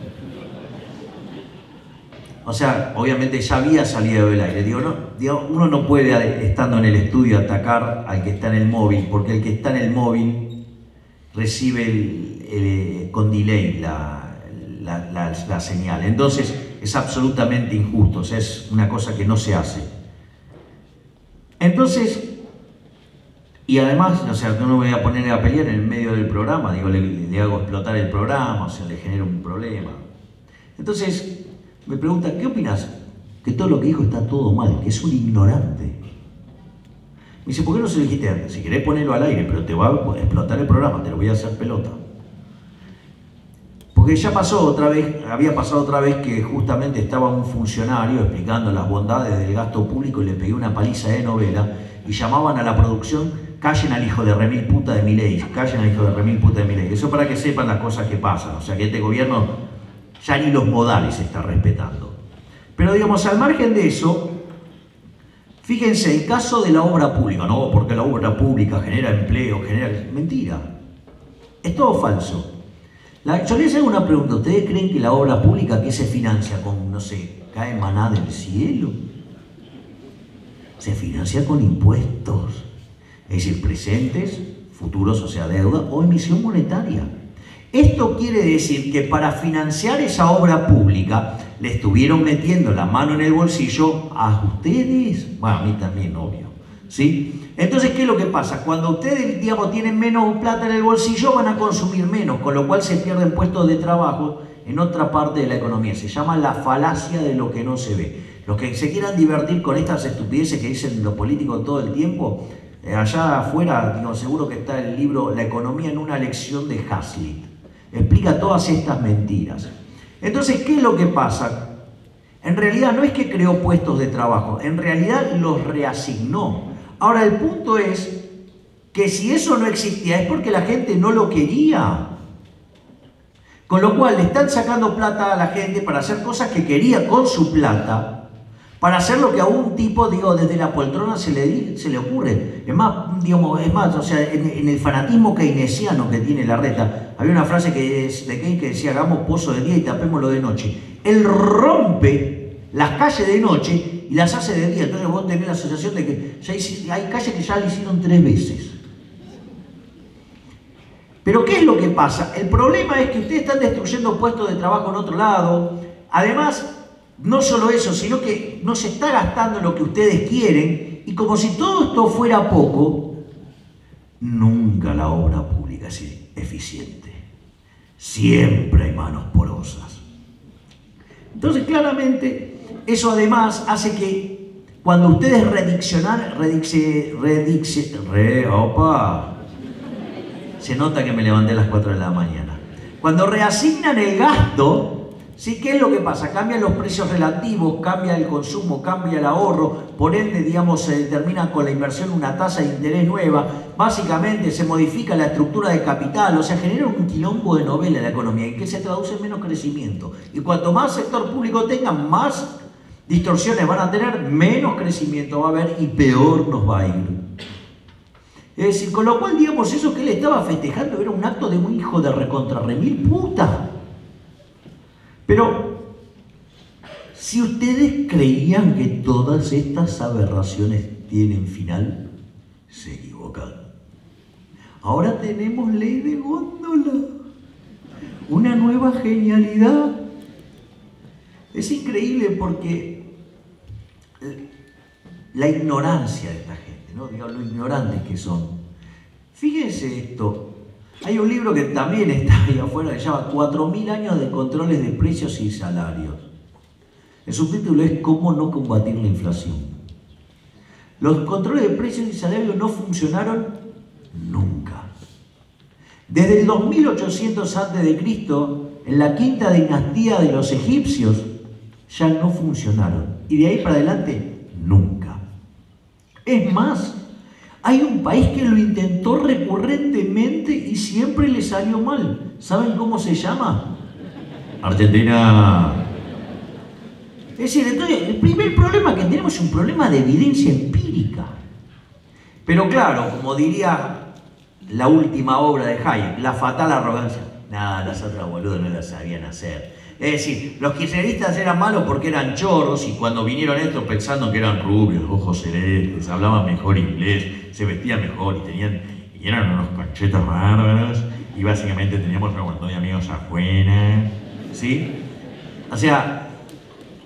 S2: O sea, obviamente ya había salido del aire. Digo, uno no puede, estando en el estudio, atacar al que está en el móvil, porque el que está en el móvil recibe con delay la señal. Entonces es absolutamente injusto, o sea, es una cosa que no se hace. Entonces, y además, o sea, no me voy a poner a pelear en el medio del programa, digo, le hago explotar el programa, o sea, le genero un problema. Entonces, me pregunta, ¿qué opinas? Que todo lo que dijo está todo mal, que es un ignorante. Me dice, ¿por qué no se lo dijiste antes? Si querés ponerlo al aire, pero te va a explotar el programa, te lo voy a hacer pelota. Porque ya pasó otra vez, había pasado otra vez que justamente estaba un funcionario explicando las bondades del gasto público y le pegué una paliza de novela y llamaban a la producción, callen al hijo de remil puta de Milei, callen al hijo de remil puta de Milei. Eso para que sepan las cosas que pasan, o sea que este gobierno ya ni los modales se está respetando. Pero digamos, al margen de eso, fíjense, el caso de la obra pública, no, porque la obra pública genera empleo, mentira. Es todo falso. Yo les hago una pregunta, ¿ustedes creen que la obra pública que se financia con, no sé, cae maná del cielo? Se financia con impuestos, es decir, presentes, futuros, o sea, deuda o emisión monetaria. Esto quiere decir que para financiar esa obra pública le estuvieron metiendo la mano en el bolsillo a ustedes, bueno, a mí también, obvio, ¿sí? Entonces, ¿qué es lo que pasa? Cuando ustedes, digamos, tienen menos plata en el bolsillo, van a consumir menos, con lo cual se pierden puestos de trabajo en otra parte de la economía. Se llama la falacia de lo que no se ve. Los que se quieran divertir con estas estupideces que dicen los políticos todo el tiempo, allá afuera, digo, seguro que está el libro La economía en una lección de Hazlitt. Explica todas estas mentiras. Entonces, ¿qué es lo que pasa? En realidad no es que creó puestos de trabajo, en realidad los reasignó. Ahora, el punto es que si eso no existía es porque la gente no lo quería. Con lo cual le están sacando plata a la gente para hacer cosas que quería con su plata, para hacer lo que a un tipo, digo, desde la poltrona se le ocurre. Es más, digamos, o sea, en el fanatismo keynesiano que tiene Larreta, había una frase de Keynes que decía, hagamos pozo de día y tapémoslo de noche. Él rompe las calles de noche y las hace de día. Entonces vos tenés la sensación de que ya hay calles que ya le hicieron 3 veces. Pero ¿qué es lo que pasa? El problema es que ustedes están destruyendo puestos de trabajo en otro lado, además, no solo eso, sino que no se está gastando lo que ustedes quieren, y como si todo esto fuera poco, nunca la obra pública es eficiente. Siempre hay manos porosas. Entonces, claramente, eso además hace que cuando ustedes se nota que me levanté a las 4 de la mañana. Cuando reasignan el gasto, ¿sí? ¿Qué es lo que pasa? Cambian los precios relativos, cambia el consumo, cambia el ahorro, por ende, digamos, se determina con la inversión una tasa de interés nueva, básicamente se modifica la estructura de capital, o sea, genera un quilombo de novela en la economía, en que se traduce en menos crecimiento. Y cuanto más sector público tenga, más distorsiones van a tener, menos crecimiento va a haber y peor nos va a ir. Es decir, con lo cual, digamos, eso que él estaba festejando era un acto de un hijo de recontra remil puta. Pero, si ustedes creían que todas estas aberraciones tienen final, se equivocan. Ahora tenemos ley de góndola, una nueva genialidad. Es increíble porque la ignorancia de esta gente, ¿no? Digamos, lo ignorantes que son. Fíjense esto. Hay un libro que también está ahí afuera que se llama 4000 años de controles de precios y salarios. El subtítulo es ¿Cómo no combatir la inflación? Los controles de precios y salarios no funcionaron nunca. Desde el 2800 a.C., en la quinta dinastía de los egipcios, ya no funcionaron. Y de ahí para adelante, nunca. Es más, hay un país que lo intentó recurrentemente y siempre le salió mal. ¿Saben cómo se llama? Argentina. Es decir, entonces, el primer problema que tenemos es un problema de evidencia empírica. Pero claro, como diría la última obra de Hayek, la fatal arrogancia. Nada, las otras boludas no las sabían hacer. Es decir, los kirchneristas eran malos porque eran chorros y cuando vinieron estos pensando que eran rubios, ojos celestes, hablaban mejor inglés, se vestían mejor y eran unos conchetos bárbaros y básicamente teníamos un montón de amigos afuera, ¿sí? O sea,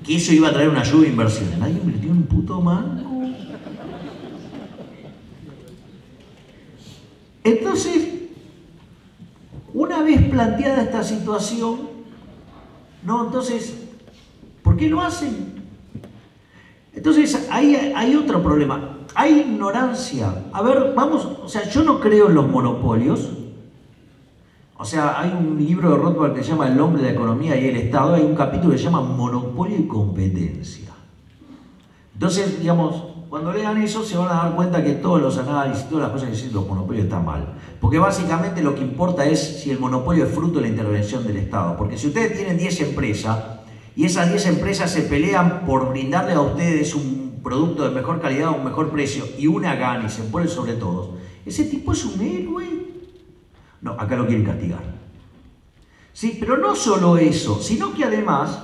S2: que eso iba a traer una lluvia de inversiones. Nadie invirtió un puto mango. Entonces, una vez planteada esta situación, ¿no? Entonces, ¿por qué lo hacen? Entonces, ahí hay otro problema. Hay ignorancia. A ver, vamos, o sea, yo no creo en los monopolios. O sea, hay un libro de Rothbard que se llama El hombre de la economía y el Estado. Hay un capítulo que se llama Monopolio y competencia. Entonces, digamos, cuando lean eso se van a dar cuenta que todos los análisis, todas las cosas que dicen los monopolios están mal. Porque básicamente lo que importa es si el monopolio es fruto de la intervención del Estado. Porque si ustedes tienen 10 empresas y esas 10 empresas se pelean por brindarle a ustedes un producto de mejor calidad o un mejor precio y una gana y se pone sobre todos, ese tipo es un héroe. No, acá lo quieren castigar. Sí, pero no solo eso, sino que además,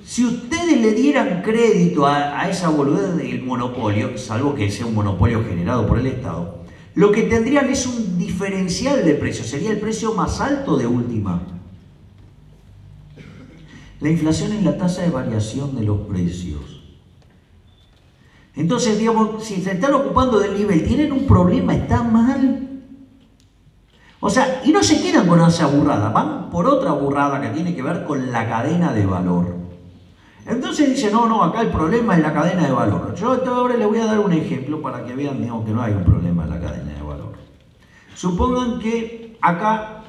S2: si ustedes le dieran crédito a esa boludez del monopolio, salvo que sea un monopolio generado por el Estado, lo que tendrían es un diferencial de precios, sería el precio más alto de última. La inflación es la tasa de variación de los precios. Entonces, digamos, si se están ocupando del nivel, tienen un problema, está mal. O sea, y no se quedan con esa burrada, van por otra burrada que tiene que ver con la cadena de valor. Entonces dice, no, acá el problema es la cadena de valor. Yo ahora les voy a dar un ejemplo para que vean, digamos, que no hay un problema en la cadena de valor. Supongan que acá,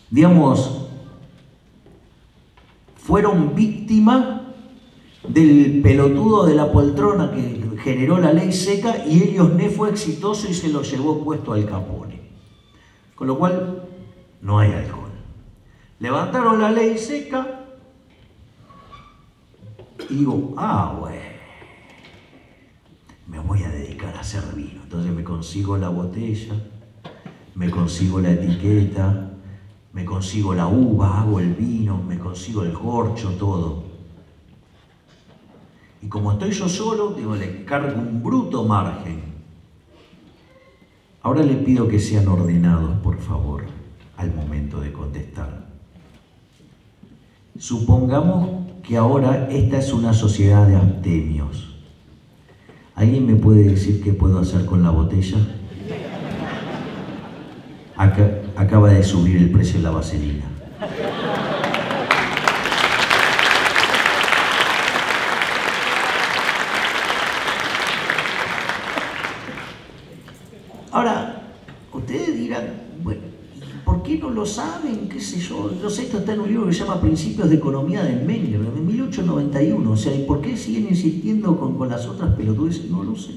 S2: digamos, fueron víctimas del pelotudo de la poltrona que generó la ley seca y Helios fue exitoso y se lo llevó puesto al Capone. Con lo cual, no hay alcohol. Levantaron la ley seca y digo, bueno, me voy a dedicar a hacer vino. Entonces me consigo la botella, me consigo la etiqueta, me consigo la uva, hago el vino, me consigo el corcho, todo. Y como estoy yo solo, digo, le cargo un bruto margen. Ahora les pido que sean ordenados, por favor, al momento de contestar. Supongamos que ahora esta es una sociedad de abstemios. ¿Alguien me puede decir qué puedo hacer con la botella? Acaba de subir el precio de la vaselina. Ahora, ustedes dirán, bueno, ¿por qué no lo saben? ¿Qué sé yo? No sé, esto está en un libro que se llama Principios de Economía de Menger, de 1891. O sea, ¿y por qué siguen insistiendo con las otras pelotudeces? No lo sé.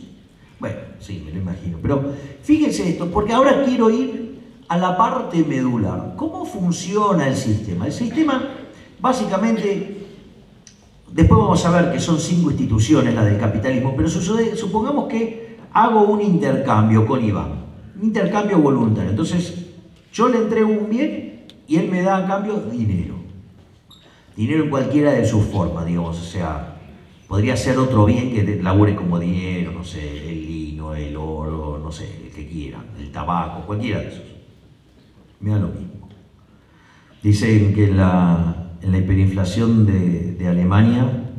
S2: Bueno, sí, me lo imagino. Pero fíjense esto, porque ahora quiero ir a la parte medular. ¿Cómo funciona el sistema? El sistema, básicamente, después vamos a ver que son 5 instituciones las del capitalismo, pero supongamos que hago un intercambio con Iván, un intercambio voluntario. Entonces, yo le entrego un bien y él me da a cambio dinero. Dinero en cualquiera de sus formas, digamos. O sea, podría ser otro bien que labure como dinero, no sé, el lino, el oro, no sé, el que quieran, el tabaco, cualquiera de esos. Me da lo mismo. Dicen que en la hiperinflación de Alemania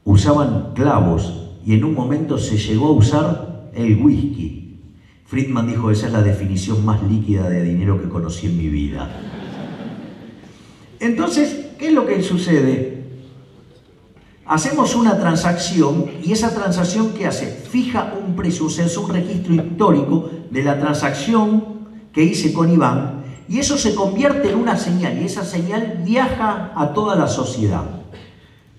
S2: usaban clavos y en un momento se llegó a usar el whisky. Friedman dijo, esa es la definición más líquida de dinero que conocí en mi vida. Entonces, ¿qué es lo que sucede? Hacemos una transacción y esa transacción, ¿qué hace? Fija un precio, o sea, es un registro histórico de la transacción que hice con Iván y eso se convierte en una señal y esa señal viaja a toda la sociedad.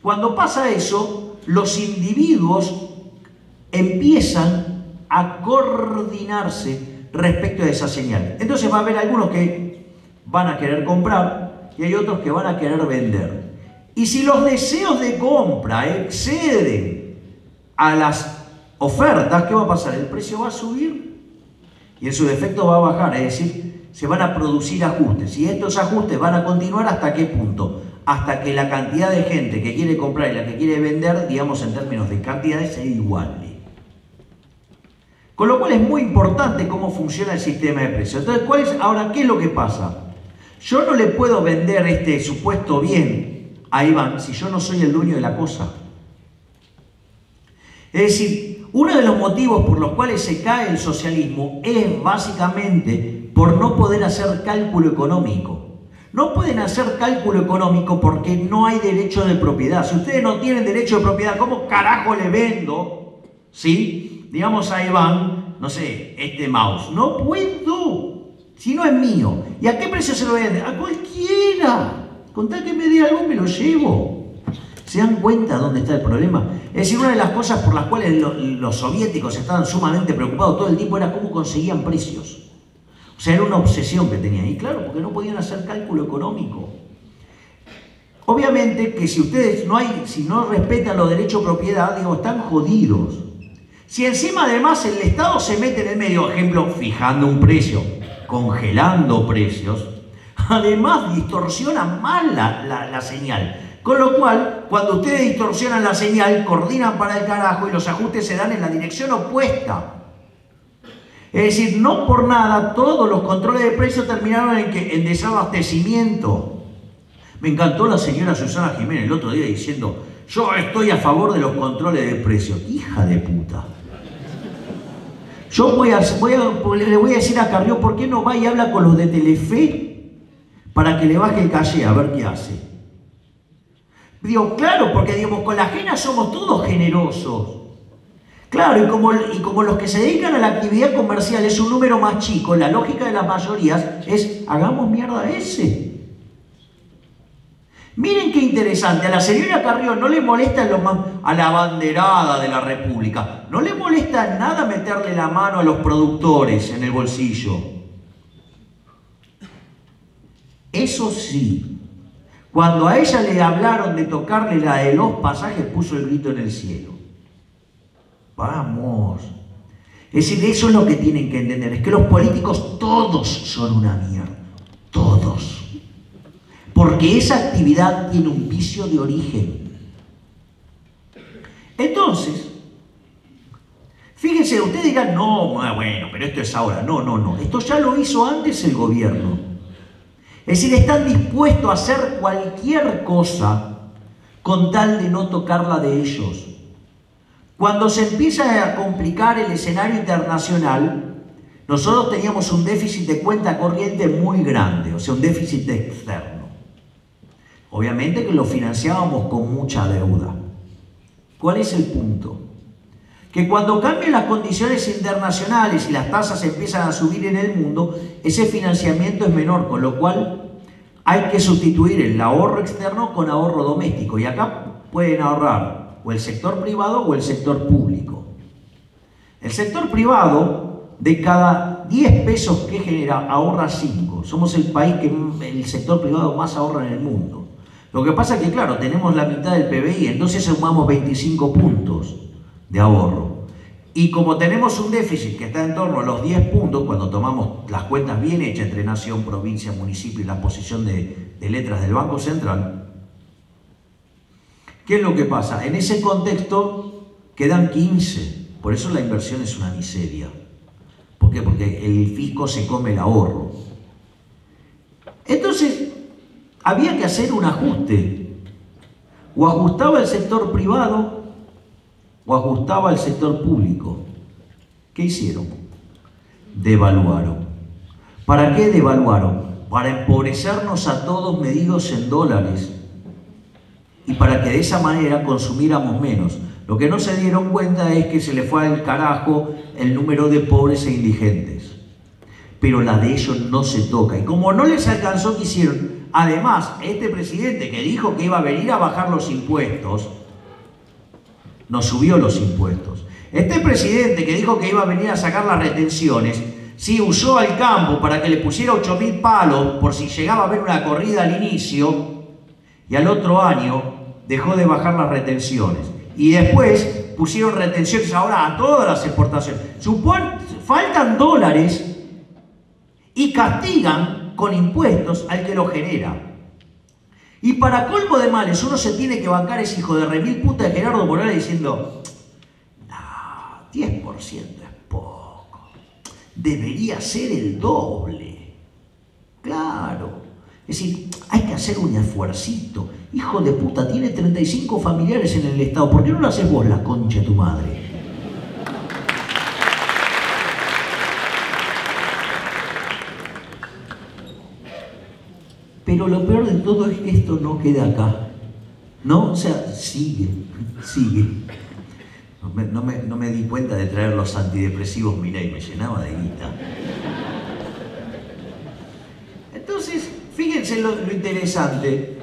S2: Cuando pasa eso, los individuos empiezan a coordinarse respecto de esa señal. Entonces va a haber algunos que van a querer comprar y hay otros que van a querer vender. Y si los deseos de compra exceden a las ofertas, ¿qué va a pasar? El precio va a subir y en su defecto va a bajar, es decir, se van a producir ajustes. Y estos ajustes van a continuar ¿hasta qué punto? Hasta que la cantidad de gente que quiere comprar y la que quiere vender, digamos en términos de cantidades, sea igual. Con lo cual es muy importante cómo funciona el sistema de precios. Entonces, ahora, ¿qué es lo que pasa? Yo no le puedo vender este supuesto bien a Iván si yo no soy el dueño de la cosa. Es decir, uno de los motivos por los cuales se cae el socialismo es básicamente por no poder hacer cálculo económico. No pueden hacer cálculo económico porque no hay derecho de propiedad. Si ustedes no tienen derecho de propiedad, ¿cómo carajo le vendo? ¿Sí? Digamos a Iván, no sé, este mouse. No puedo, si no es mío. ¿Y a qué precio se lo vende? A cualquiera. Con tal que me dé algo, me lo llevo. ¿Se dan cuenta dónde está el problema? Es decir, una de las cosas por las cuales los soviéticos estaban sumamente preocupados todo el tiempo era cómo conseguían precios. O sea, era una obsesión que tenían. Y claro, porque no podían hacer cálculo económico. Obviamente que si ustedes si no respetan los derechos de propiedad, digo, están jodidos. Si encima además el Estado se mete en el medio, ejemplo, fijando un precio, congelando precios, además distorsionan mal la señal. Con lo cual, cuando ustedes distorsionan la señal, coordinan para el carajo y los ajustes se dan en la dirección opuesta. Es decir, no por nada todos los controles de precios terminaron en desabastecimiento. Me encantó la señora Susana Jiménez el otro día diciendo, yo estoy a favor de los controles de precios. Hija de puta. Yo le voy a decir a Carrió, ¿por qué no va y habla con los de Telefe para que le baje el caché a ver qué hace? Digo, claro, porque digamos, con la ajena somos todos generosos. Claro, y como los que se dedican a la actividad comercial es un número más chico, la lógica de las mayorías es, hagamos mierda a ese. Miren qué interesante, a la señora Carrió no le molesta a la abanderada de la República, no le molesta nada meterle la mano a los productores en el bolsillo. Eso sí, cuando a ella le hablaron de tocarle la de los pasajes, puso el grito en el cielo. Vamos. Es decir, eso es lo que tienen que entender, es que los políticos todos son una mierda, todos. Porque esa actividad tiene un vicio de origen. Entonces, fíjense, ustedes dirán, no, bueno, pero esto es ahora. No, esto ya lo hizo antes el gobierno. Es decir, están dispuestos a hacer cualquier cosa con tal de no tocarla de ellos. Cuando se empieza a complicar el escenario internacional, nosotros teníamos un déficit de cuenta corriente muy grande, o sea, un déficit externo. Obviamente que lo financiábamos con mucha deuda. ¿Cuál es el punto? Que cuando cambian las condiciones internacionales y las tasas empiezan a subir en el mundo, ese financiamiento es menor, con lo cual hay que sustituir el ahorro externo con ahorro doméstico. Y acá pueden ahorrar o el sector privado o el sector público. El sector privado, de cada 10 pesos que genera, ahorra 5. Somos el país que el sector privado más ahorra en el mundo. Lo que pasa es que, claro, tenemos la mitad del PBI, entonces sumamos 25 puntos de ahorro. Y como tenemos un déficit que está en torno a los 10 puntos, cuando tomamos las cuentas bien hechas entre nación, provincia, municipio y la posición de letras del Banco Central, ¿qué es lo que pasa? En ese contexto quedan 15. Por eso la inversión es una miseria. ¿Por qué? Porque el fisco se come el ahorro. Entonces, había que hacer un ajuste. O ajustaba el sector privado o ajustaba el sector público. ¿Qué hicieron? Devaluaron. ¿Para qué devaluaron? Para empobrecernos a todos medidos en dólares y para que de esa manera consumiéramos menos. Lo que no se dieron cuenta es que se le fue al carajo el número de pobres e indigentes. Pero la de ellos no se toca. Y como no les alcanzó, ¿qué hicieron? Además, este presidente que dijo que iba a venir a bajar los impuestos, nos subió los impuestos. Este presidente que dijo que iba a venir a sacar las retenciones, sí usó al campo para que le pusiera 8.000 palos por si llegaba a haber una corrida al inicio, y al otro año dejó de bajar las retenciones. Y después pusieron retenciones ahora a todas las exportaciones. Faltan dólares y castigan con impuestos al que lo genera. Y para colmo de males, uno se tiene que bancar ese hijo de remil puta de Gerardo Morales diciendo, no, 10% es poco, debería ser el doble. Claro, es decir, hay que hacer un esfuercito. Hijo de puta, tiene 35 familiares en el Estado, ¿por qué no lo haces vos, la concha de tu madre? Pero lo peor de todo es que esto no queda acá, ¿no? O sea, sigue. No me di cuenta de traer los antidepresivos Milei, me llenaba de guita. Entonces, fíjense lo interesante.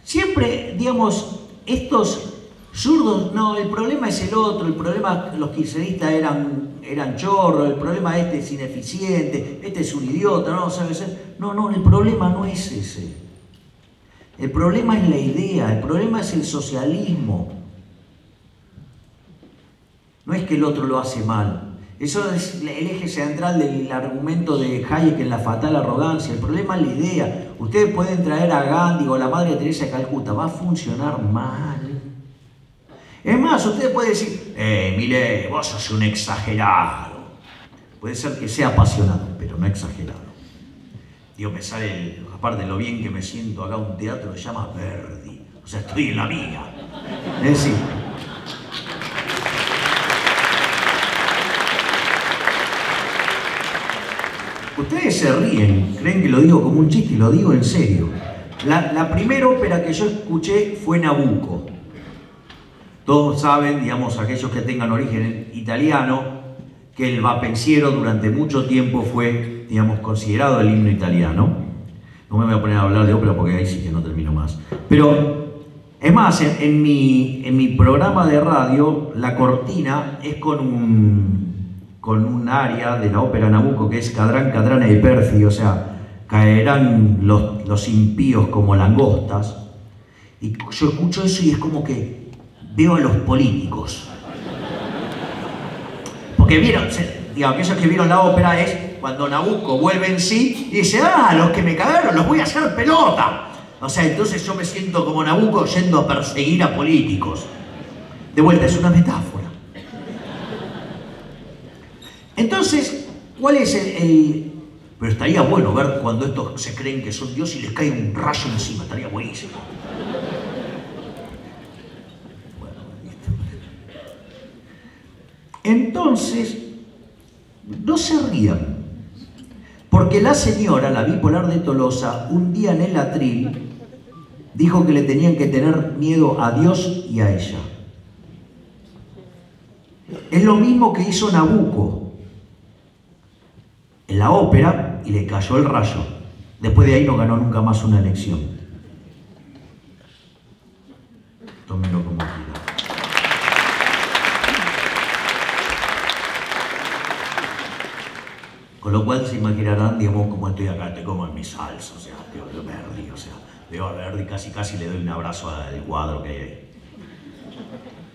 S2: Siempre, digamos, estos zurdos, no, el problema es el otro, el problema, los kirchneristas eran chorros, el problema este es ineficiente, este es un idiota, no sabe ser. No, el problema no es ese. El problema es la idea, el problema es el socialismo. No es que el otro lo hace mal. Eso es el eje central del argumento de Hayek en La fatal arrogancia. El problema es la idea. Ustedes pueden traer a Gandhi o a la Madre Teresa de Calcuta, va a funcionar mal. Es más, usted puede decir, Milei, vos sos un exagerado. Puede ser que sea apasionado, pero no exagerado. Dios, me sale, aparte de lo bien que me siento acá, un teatro que se llama Verdi. O sea, estoy en la mía. Es decir, ustedes se ríen, creen que lo digo como un chiste y lo digo en serio. La primera ópera que yo escuché fue Nabucco. Todos saben, digamos, aquellos que tengan origen italiano, que el Va Pensiero durante mucho tiempo fue, digamos, considerado el himno italiano. No me voy a poner a hablar de ópera porque ahí sí que no termino más. Pero, es más, en mi programa de radio, la cortina es con un área de la ópera Nabucco que es Cadrán, Cadrana y Perfi, o sea, caerán los impíos como langostas. Y yo escucho eso y es como que veo a los políticos. Porque vieron, digamos, aquellos que vieron la ópera es cuando Nabucco vuelve en sí y dice, los que me cagaron los voy a hacer pelota. O sea, entonces yo me siento como Nabucco yendo a perseguir a políticos. De vuelta, es una metáfora. Entonces, ¿cuál es Pero estaría bueno ver cuando estos se creen que son Dios y les cae un rayo encima, estaría buenísimo. Bueno, listo. Entonces, no se rían, porque la señora, la bipolar de Tolosa, un día en el atril, dijo que le tenían que tener miedo a Dios y a ella. Es lo mismo que hizo Nabucco en la ópera y le cayó el rayo. Después de ahí no ganó nunca más una elección. Tómenlo como quiera. Con lo cual se imaginarán, digamos, como estoy acá, estoy como en mi salsa, o sea, veo a Verdi, veo a Verdi, casi le doy un abrazo al cuadro que hay ahí.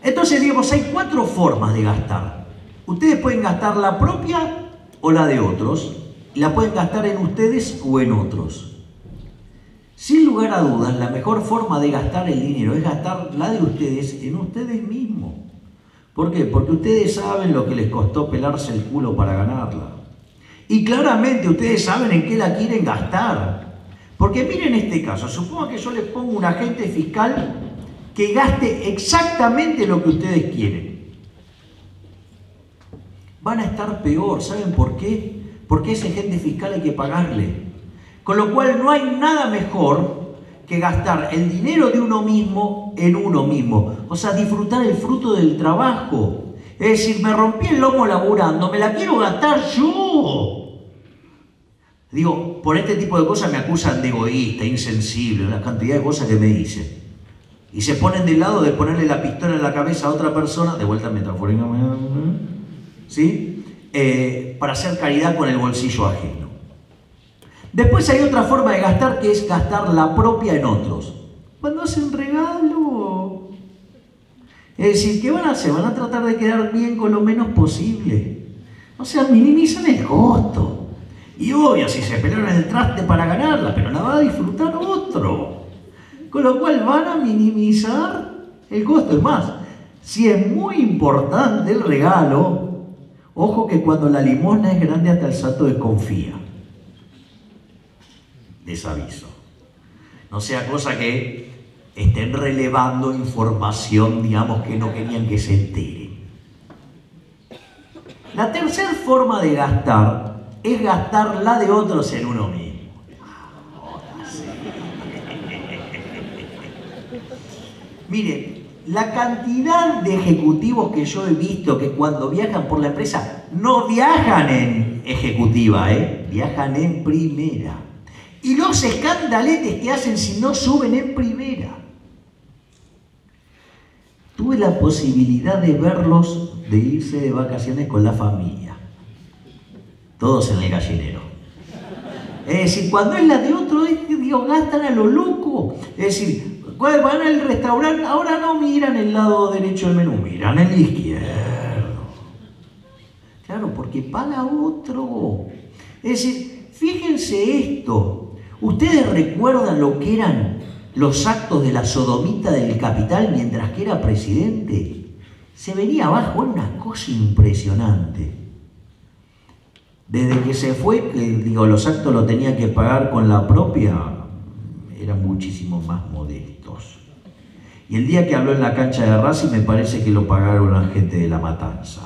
S2: Entonces, digamos, hay 4 formas de gastar. Ustedes pueden gastar la propia o la de otros, y la pueden gastar en ustedes o en otros. Sin lugar a dudas, la mejor forma de gastar el dinero es gastar la de ustedes en ustedes mismos. ¿Por qué? Porque ustedes saben lo que les costó pelarse el culo para ganarla. Y claramente ustedes saben en qué la quieren gastar. Porque miren este caso, supongo que yo les pongo un agente fiscal que gaste exactamente lo que ustedes quieren. Van a estar peor, ¿saben por qué? Porque a ese agente fiscal hay que pagarle. Con lo cual no hay nada mejor que gastar el dinero de uno mismo en uno mismo. O sea, disfrutar el fruto del trabajo. Es decir, me rompí el lomo laburando, me la quiero gastar yo. Digo, por este tipo de cosas me acusan de egoísta, insensible, una cantidad de cosas que me dicen. Y se ponen del lado de ponerle la pistola en la cabeza a otra persona, de vuelta metafórica, ¿sí? Para hacer caridad con el bolsillo ajeno. Después hay otra forma de gastar, que es gastar la propia en otros. Cuando hacen regalo. Es decir, ¿qué van a hacer? Van a tratar de quedar bien con lo menos posible. O sea, minimizan el costo. Y obvio, si se pelearon el traste para ganarla, pero la va a disfrutar otro. Con lo cual van a minimizar el costo. Es más, si es muy importante el regalo, ojo que cuando la limosna es grande hasta el santo desconfía. Desaviso. No sea cosa que estén relevando información, digamos, que no querían que se entere. La tercera forma de gastar es gastar la de otros en uno mismo. Mire, la cantidad de ejecutivos que yo he visto que cuando viajan por la empresa no viajan en ejecutiva, viajan en primera. Y los escandaletes que hacen si no suben en primera. Tuve la posibilidad de verlos, de irse de vacaciones con la familia. Todos en el gallinero. Es decir, cuando es la de otro, digo, gastan a lo loco. Es decir, van al restaurante, ahora no miran el lado derecho del menú, miran el izquierdo. Claro, porque paga otro. Es decir, fíjense esto. ¿Ustedes recuerdan lo que eran los actos de la sodomita del Capital mientras que era presidente? Se venía abajo, era una cosa impresionante. Desde que se fue, los actos lo tenía que pagar con la propia, eran muchísimo más modestos. Y el día que habló en la cancha de Racing me parece que lo pagaron la gente de La Matanza.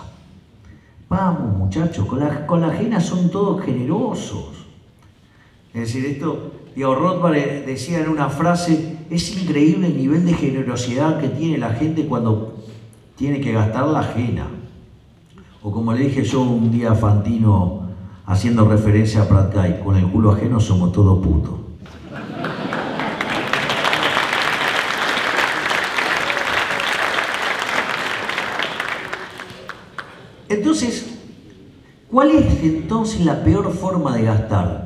S2: Vamos muchachos, con la ajena son todos generosos. Es decir, Rothbard decía en una frase, es increíble el nivel de generosidad que tiene la gente cuando tiene que gastar la ajena. O como le dije yo un día a Fantino, haciendo referencia a Prat Guy, con el culo ajeno somos todos putos. Entonces, ¿cuál es entonces la peor forma de gastar?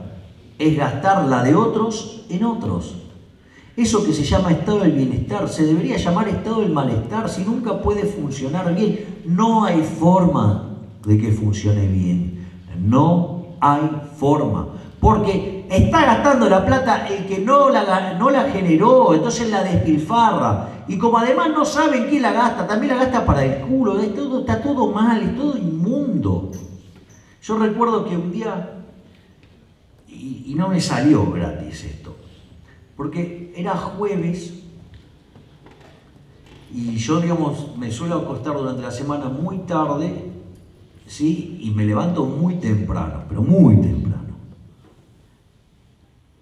S2: Es gastar la de otros en otros. Eso que se llama estado del bienestar, se debería llamar estado del malestar, si nunca puede funcionar bien. No hay forma de que funcione bien. No hay forma. Porque está gastando la plata el que no la generó, entonces la despilfarra. Y como además no saben quién la gasta, también la gasta para el culo. Está todo mal, es todo inmundo. Yo recuerdo que un día y no me salió gratis esto, porque era jueves y yo, digamos, me suelo acostar durante la semana muy tarde, ¿sí? Y me levanto muy temprano, pero muy temprano.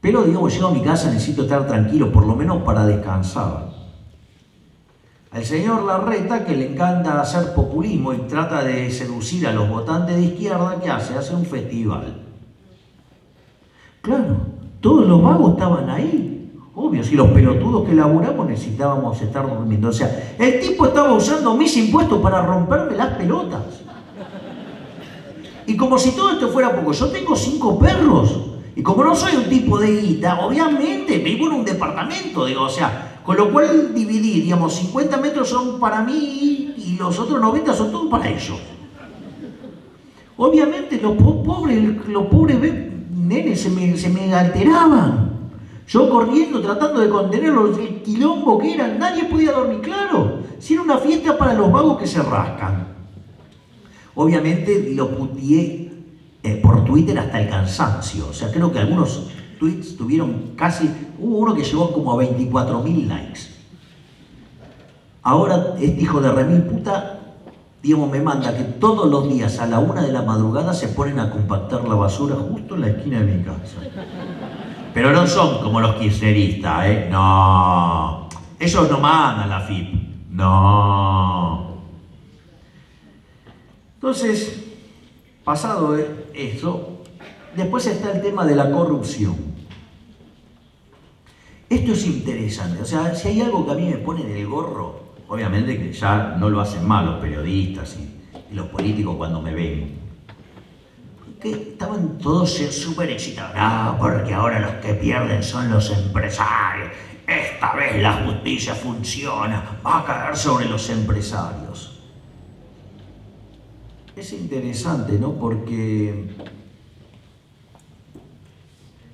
S2: Pero, digamos, llego a mi casa, necesito estar tranquilo, por lo menos para descansar. Al señor Larreta, que le encanta hacer populismo y trata de seducir a los votantes de izquierda, ¿qué hace? Hace un festival. Claro, todos los vagos estaban ahí. Obvio, si los pelotudos que laburamos necesitábamos estar durmiendo. O sea, el tipo estaba usando mis impuestos para romperme las pelotas. Y como si todo esto fuera poco, yo tengo 5 perros. Y como no soy un tipo de guita, obviamente vivo en un departamento, digo, o sea, con lo cual dividí, digamos, 50 metros son para mí y los otros 90 son todos para ellos. Obviamente los pobres nenes se me alteraban. Yo corriendo, tratando de contenerlos, el quilombo que era, nadie podía dormir, claro. Si era una fiesta para los vagos que se rascan. Obviamente lo puteé por Twitter hasta el cansancio. O sea, creo que algunos tweets tuvieron casi... Hubo uno que llegó como a 24.000 likes. Ahora este hijo de remil puta, digamos, me manda que todos los días a la 1 de la madrugada se ponen a compactar la basura justo en la esquina de mi casa. Pero no son como los kirchneristas, ¿eh? No. Ellos no mandan la FIP. No. Entonces, pasado eso, después está el tema de la corrupción. Esto es interesante. O sea, si hay algo que a mí me pone en el gorro, obviamente que ya no lo hacen mal los periodistas y los políticos cuando me ven. Que estaban todos súper excitados. No, porque ahora los que pierden son los empresarios. Esta vez la justicia funciona. Va a caer sobre los empresarios. Es interesante, ¿no? Porque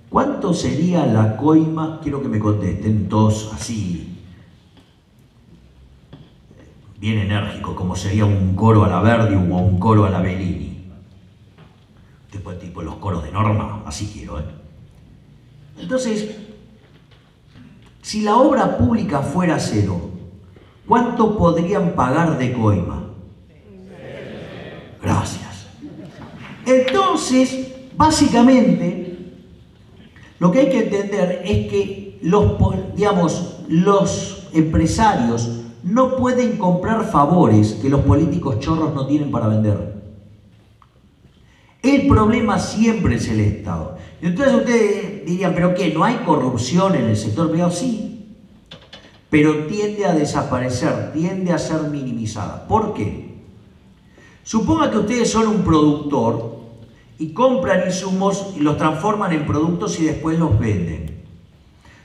S2: ¿cuánto sería la coima? Quiero que me contesten todos así, bien enérgico, como sería un coro a la Verdi o un coro a la Bellini. Tipo los coros de Norma, así quiero, ¿eh? Entonces, si la obra pública fuera cero, ¿cuánto podrían pagar de coima? Gracias. Entonces, básicamente, lo que hay que entender es que los empresarios no pueden comprar favores que los políticos chorros no tienen para vender. El problema siempre es el Estado. Entonces ustedes dirían, ¿pero qué? ¿No hay corrupción en el sector privado? Sí, pero tiende a desaparecer, tiende a ser minimizada. ¿Por qué? Suponga que ustedes son un productor y compran insumos y los transforman en productos y después los venden.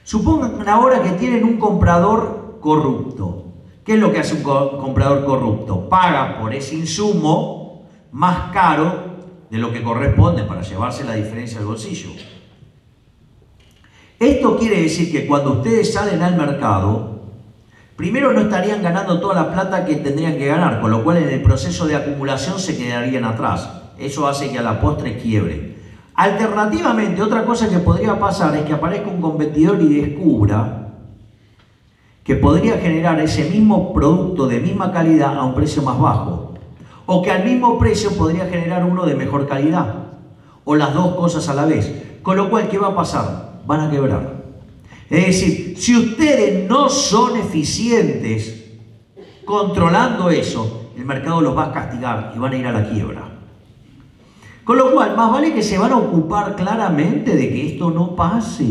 S2: Supongan ahora que tienen un comprador corrupto. ¿Qué es lo que hace un comprador corrupto? Paga por ese insumo más caro de lo que corresponde para llevarse la diferencia al bolsillo. Esto quiere decir que cuando ustedes salen al mercado, primero no estarían ganando toda la plata que tendrían que ganar, con lo cual en el proceso de acumulación se quedarían atrás. Eso hace que a la postre quiebre. Alternativamente, otra cosa que podría pasar es que aparezca un competidor y descubra que podría generar ese mismo producto de misma calidad a un precio más bajo. O que al mismo precio podría generar uno de mejor calidad. O las dos cosas a la vez. Con lo cual, ¿qué va a pasar? Van a quebrar. Es decir, si ustedes no son eficientes controlando eso, el mercado los va a castigar y van a ir a la quiebra. Con lo cual, más vale que se van a ocupar claramente de que esto no pase.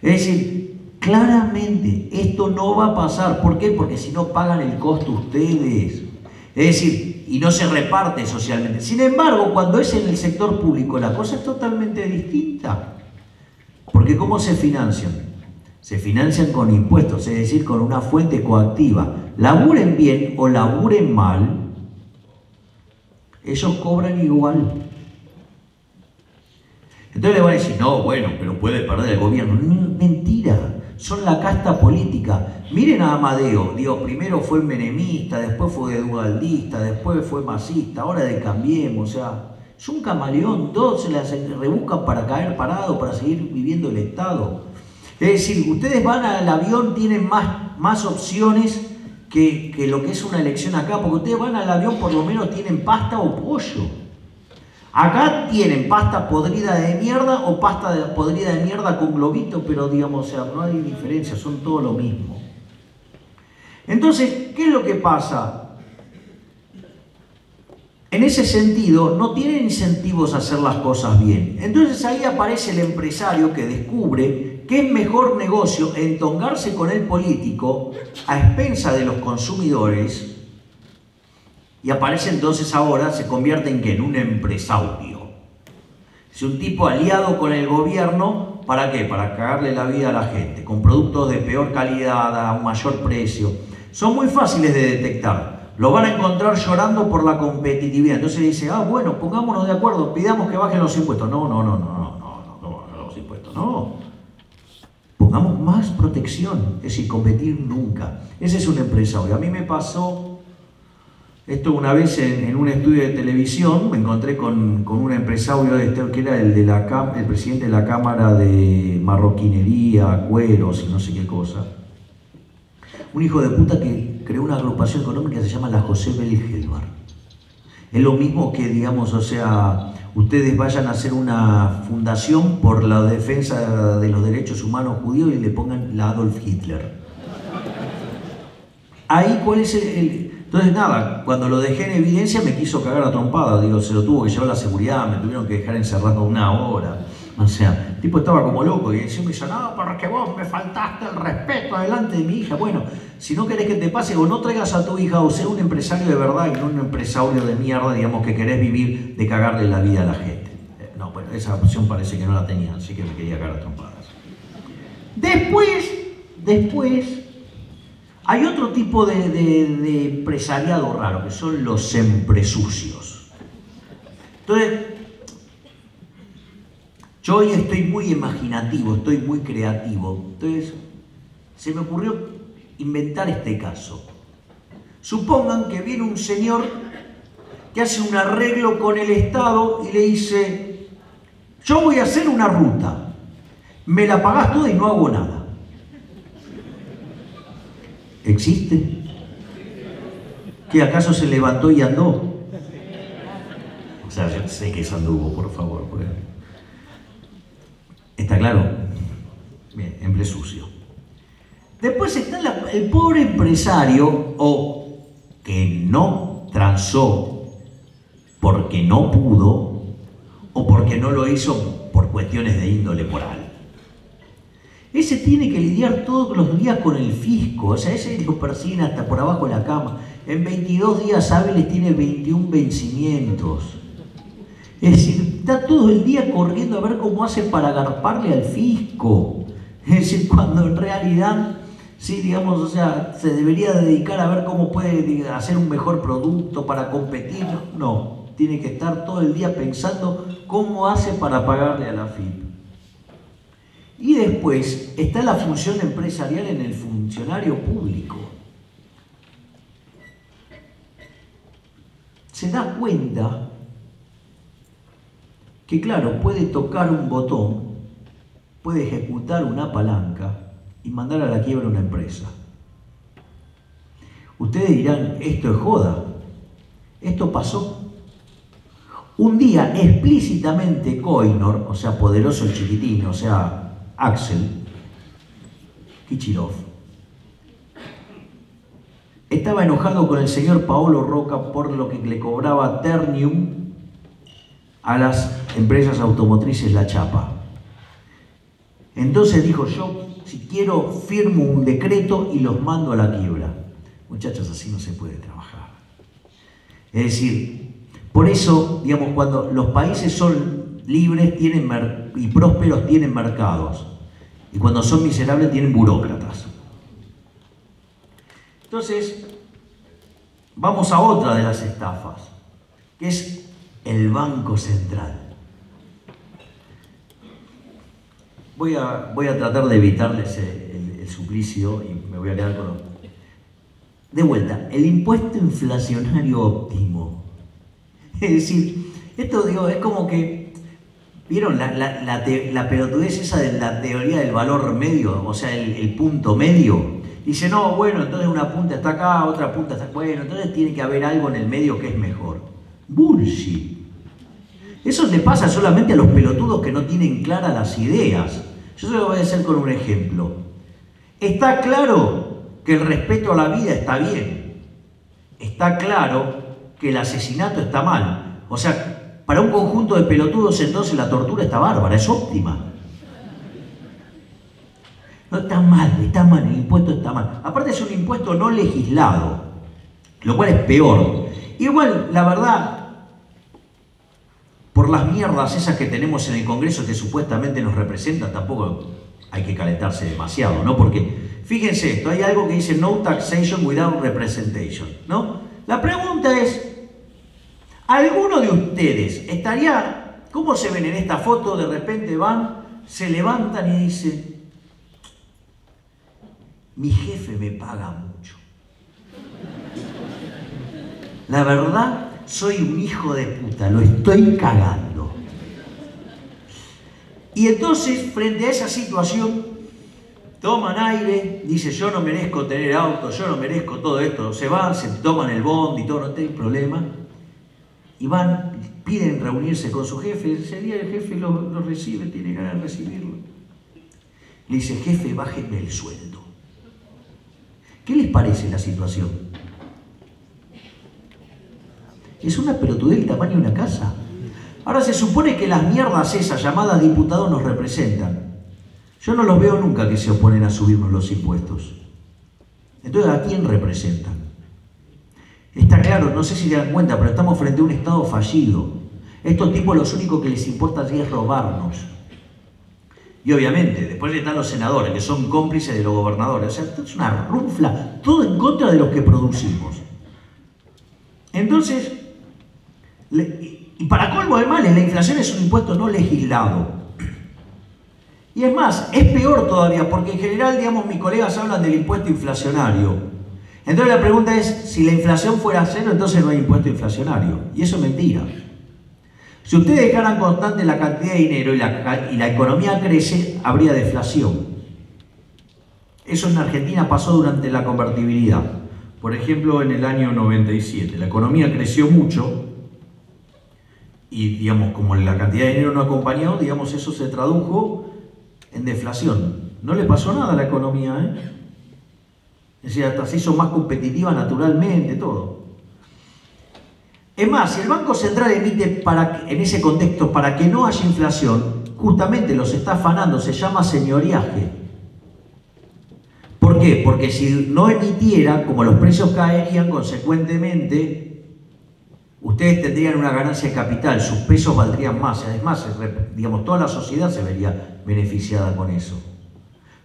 S2: Es decir, claramente esto no va a pasar. ¿Por qué? Porque si no pagan el costo ustedes. Es decir, y no se reparte socialmente. Sin embargo, cuando es en el sector público, la cosa es totalmente distinta. Porque ¿cómo se financian? Se financian con impuestos, es decir, con una fuente coactiva. Laburen bien o laburen mal, ellos cobran igual. Entonces le van a decir, no, bueno, pero puede perder el gobierno. No, mentira. Son la casta política. Miren a Amadeo, digo, primero fue menemista, después fue dualdista, después fue masista, ahora de Cambiemos, o sea,
S3: Es un camaleón, todos se las rebuscan para caer parado, para seguir viviendo el Estado. Es decir, ustedes van al avión, tienen más opciones que lo que es una elección acá, porque ustedes van al avión, por lo menos tienen pasta o pollo. Acá tienen pasta podrida de mierda o pasta podrida de mierda con globito, pero digamos, o sea, no hay diferencia, son todo lo mismo. Entonces, ¿qué es lo que pasa? En ese sentido, no tienen incentivos a hacer las cosas bien. Entonces ahí aparece el empresario que descubre que es mejor negocio entongarse con el político a expensa de los consumidores, y aparece entonces ahora, se convierte en ¿qué? En un empresario. Es un tipo aliado con el gobierno, ¿para qué? Para cagarle la vida a la gente, con productos de peor calidad, a un mayor precio. Son muy fáciles de detectar. Lo van a encontrar llorando por la competitividad. Entonces dice, bueno, pongámonos de acuerdo, pidamos que bajen los impuestos. No bajen los impuestos, no. Pongamos más protección, es decir, competir nunca. Ese es un empresario. A mí me pasó esto una vez en un estudio de televisión, me encontré con un empresario que era el presidente de la Cámara de Marroquinería, Cueros y no sé qué cosa. Un hijo de puta que creó una agrupación económica que se llama la José Belgelbar. Es lo mismo que, digamos, o sea, ustedes vayan a hacer una fundación por la defensa de los derechos humanos judíos y le pongan la Adolf Hitler. Ahí, ¿cuál es Entonces, nada, cuando lo dejé en evidencia me quiso cagar a trompada. Digo, se lo tuvo que llevar la seguridad, me tuvieron que dejar encerrado una hora. O sea, el tipo estaba como loco y encima me dice, no, porque vos me faltaste el respeto delante de mi hija. Bueno, si no querés que te pase, o no traigas a tu hija, o sea un empresario de verdad y no un empresario de mierda, digamos, que querés vivir de cagarle la vida a la gente. No, bueno, esa opción parece que no la tenía, así que me quería cagar a trompadas. Después, hay otro tipo de empresariado raro, que son los empresucios. Entonces, yo hoy estoy muy imaginativo, estoy muy creativo. Entonces, se me ocurrió inventar este caso. Supongan que viene un señor que hace un arreglo con el Estado y le dice, yo voy a hacer una ruta, me la pagás toda y no hago nada. ¿Existe? ¿Que acaso se levantó y andó? O sea, yo sé que es anduvo, por favor. ¿Está claro? Bien, empresucio. Después está el pobre empresario, o que no transó porque no pudo, o porque no lo hizo por cuestiones de índole moral. Ese tiene que lidiar todos los días con el fisco, o sea, ese lo persiguen hasta por abajo de la cama. En 22 días hábiles tiene 21 vencimientos. Es decir, está todo el día corriendo a ver cómo hace para agarparle al fisco. Es decir, cuando en realidad, sí, digamos, o sea, se debería dedicar a ver cómo puede hacer un mejor producto para competir. No, tiene que estar todo el día pensando cómo hace para pagarle a la FIP. Y después está la función empresarial en el funcionario público. Se da cuenta que, claro, puede tocar un botón, puede ejecutar una palanca y mandar a la quiebra una empresa. Ustedes dirán, esto es joda. Esto pasó. Un día, explícitamente, Koinor, o sea, Poderoso el Chiquitín, o sea, Axel Kichilov, estaba enojado con el señor Paolo Roca por lo que le cobraba Ternium a las empresas automotrices La Chapa. Entonces dijo, yo si quiero firmo un decreto y los mando a la quiebra. Muchachos, así no se puede trabajar. Es decir, por eso, digamos, cuando los países son libres y prósperos tienen mercados, y cuando son miserables tienen burócratas. Entonces, vamos a otra de las estafas, que es el Banco Central. Voy a tratar de evitarles el suplicio y me voy a quedar con... De vuelta, el impuesto inflacionario óptimo. Es decir, Esto, digo, es como que, ¿vieron la pelotudez esa de la teoría del valor medio? O sea, el punto medio. Dice, no, bueno, entonces una punta está acá, otra punta está... Bueno, entonces tiene que haber algo en el medio que es mejor. Bullshit. Eso le pasa solamente a los pelotudos que no tienen claras las ideas. Yo se lo voy a hacer con un ejemplo. Está claro que el respeto a la vida está bien. Está claro que el asesinato está mal. O sea, para un conjunto de pelotudos entonces la tortura está bárbara, es óptima. No, está mal, el impuesto está mal. Aparte es un impuesto no legislado, lo cual es peor. Igual, la verdad, por las mierdas esas que tenemos en el Congreso que supuestamente nos representan, tampoco hay que calentarse demasiado, ¿no? Porque, fíjense esto, hay algo que dice no taxation without representation, ¿no? La pregunta es, ¿alguno de ustedes estaría, cómo se ven en esta foto, de repente van, se levantan y dicen, mi jefe me paga mucho? La verdad, soy un hijo de puta, lo estoy cagando. Y entonces, frente a esa situación, toman aire, dicen, yo no merezco tener auto, yo no merezco todo esto. Se van, se toman el bond y todo, no tienen problema. Y van, piden reunirse con su jefe. Ese día el jefe lo recibe, tiene ganas de recibirlo. Le dice, jefe, bájenme el sueldo. ¿Qué les parece la situación? Es una pelotudez del tamaño de una casa. Ahora se supone que las mierdas esas llamadas diputados nos representan. Yo no los veo nunca que se oponen a subirnos los impuestos. Entonces, ¿a quién representan? Está claro, no sé si se dan cuenta, pero estamos frente a un Estado fallido. Estos tipos lo único que les importa allí es robarnos. Y obviamente, después están los senadores, que son cómplices de los gobernadores. O sea, esto es una runfla, todo en contra de los que producimos. Entonces, y para colmo de males, la inflación es un impuesto no legislado. Y es más, es peor todavía, porque en general, digamos, mis colegas hablan del impuesto inflacionario. Entonces la pregunta es, si la inflación fuera cero, entonces no hay impuesto inflacionario. Y eso es mentira. Si ustedes dejaran constante la cantidad de dinero y la economía crece, habría deflación. Eso en Argentina pasó durante la convertibilidad. Por ejemplo, en el año 97, la economía creció mucho y, digamos, como la cantidad de dinero no acompañó, digamos, eso se tradujo en deflación. No le pasó nada a la economía, ¿eh? Es decir, hasta se hizo más competitiva naturalmente, todo. Es más, si el Banco Central emite en ese contexto para que no haya inflación, justamente los está afanando, se llama señoriaje. ¿Por qué? Porque si no emitiera, como los precios caerían, consecuentemente, ustedes tendrían una ganancia de capital, sus pesos valdrían más, y además, digamos, toda la sociedad se vería beneficiada con eso.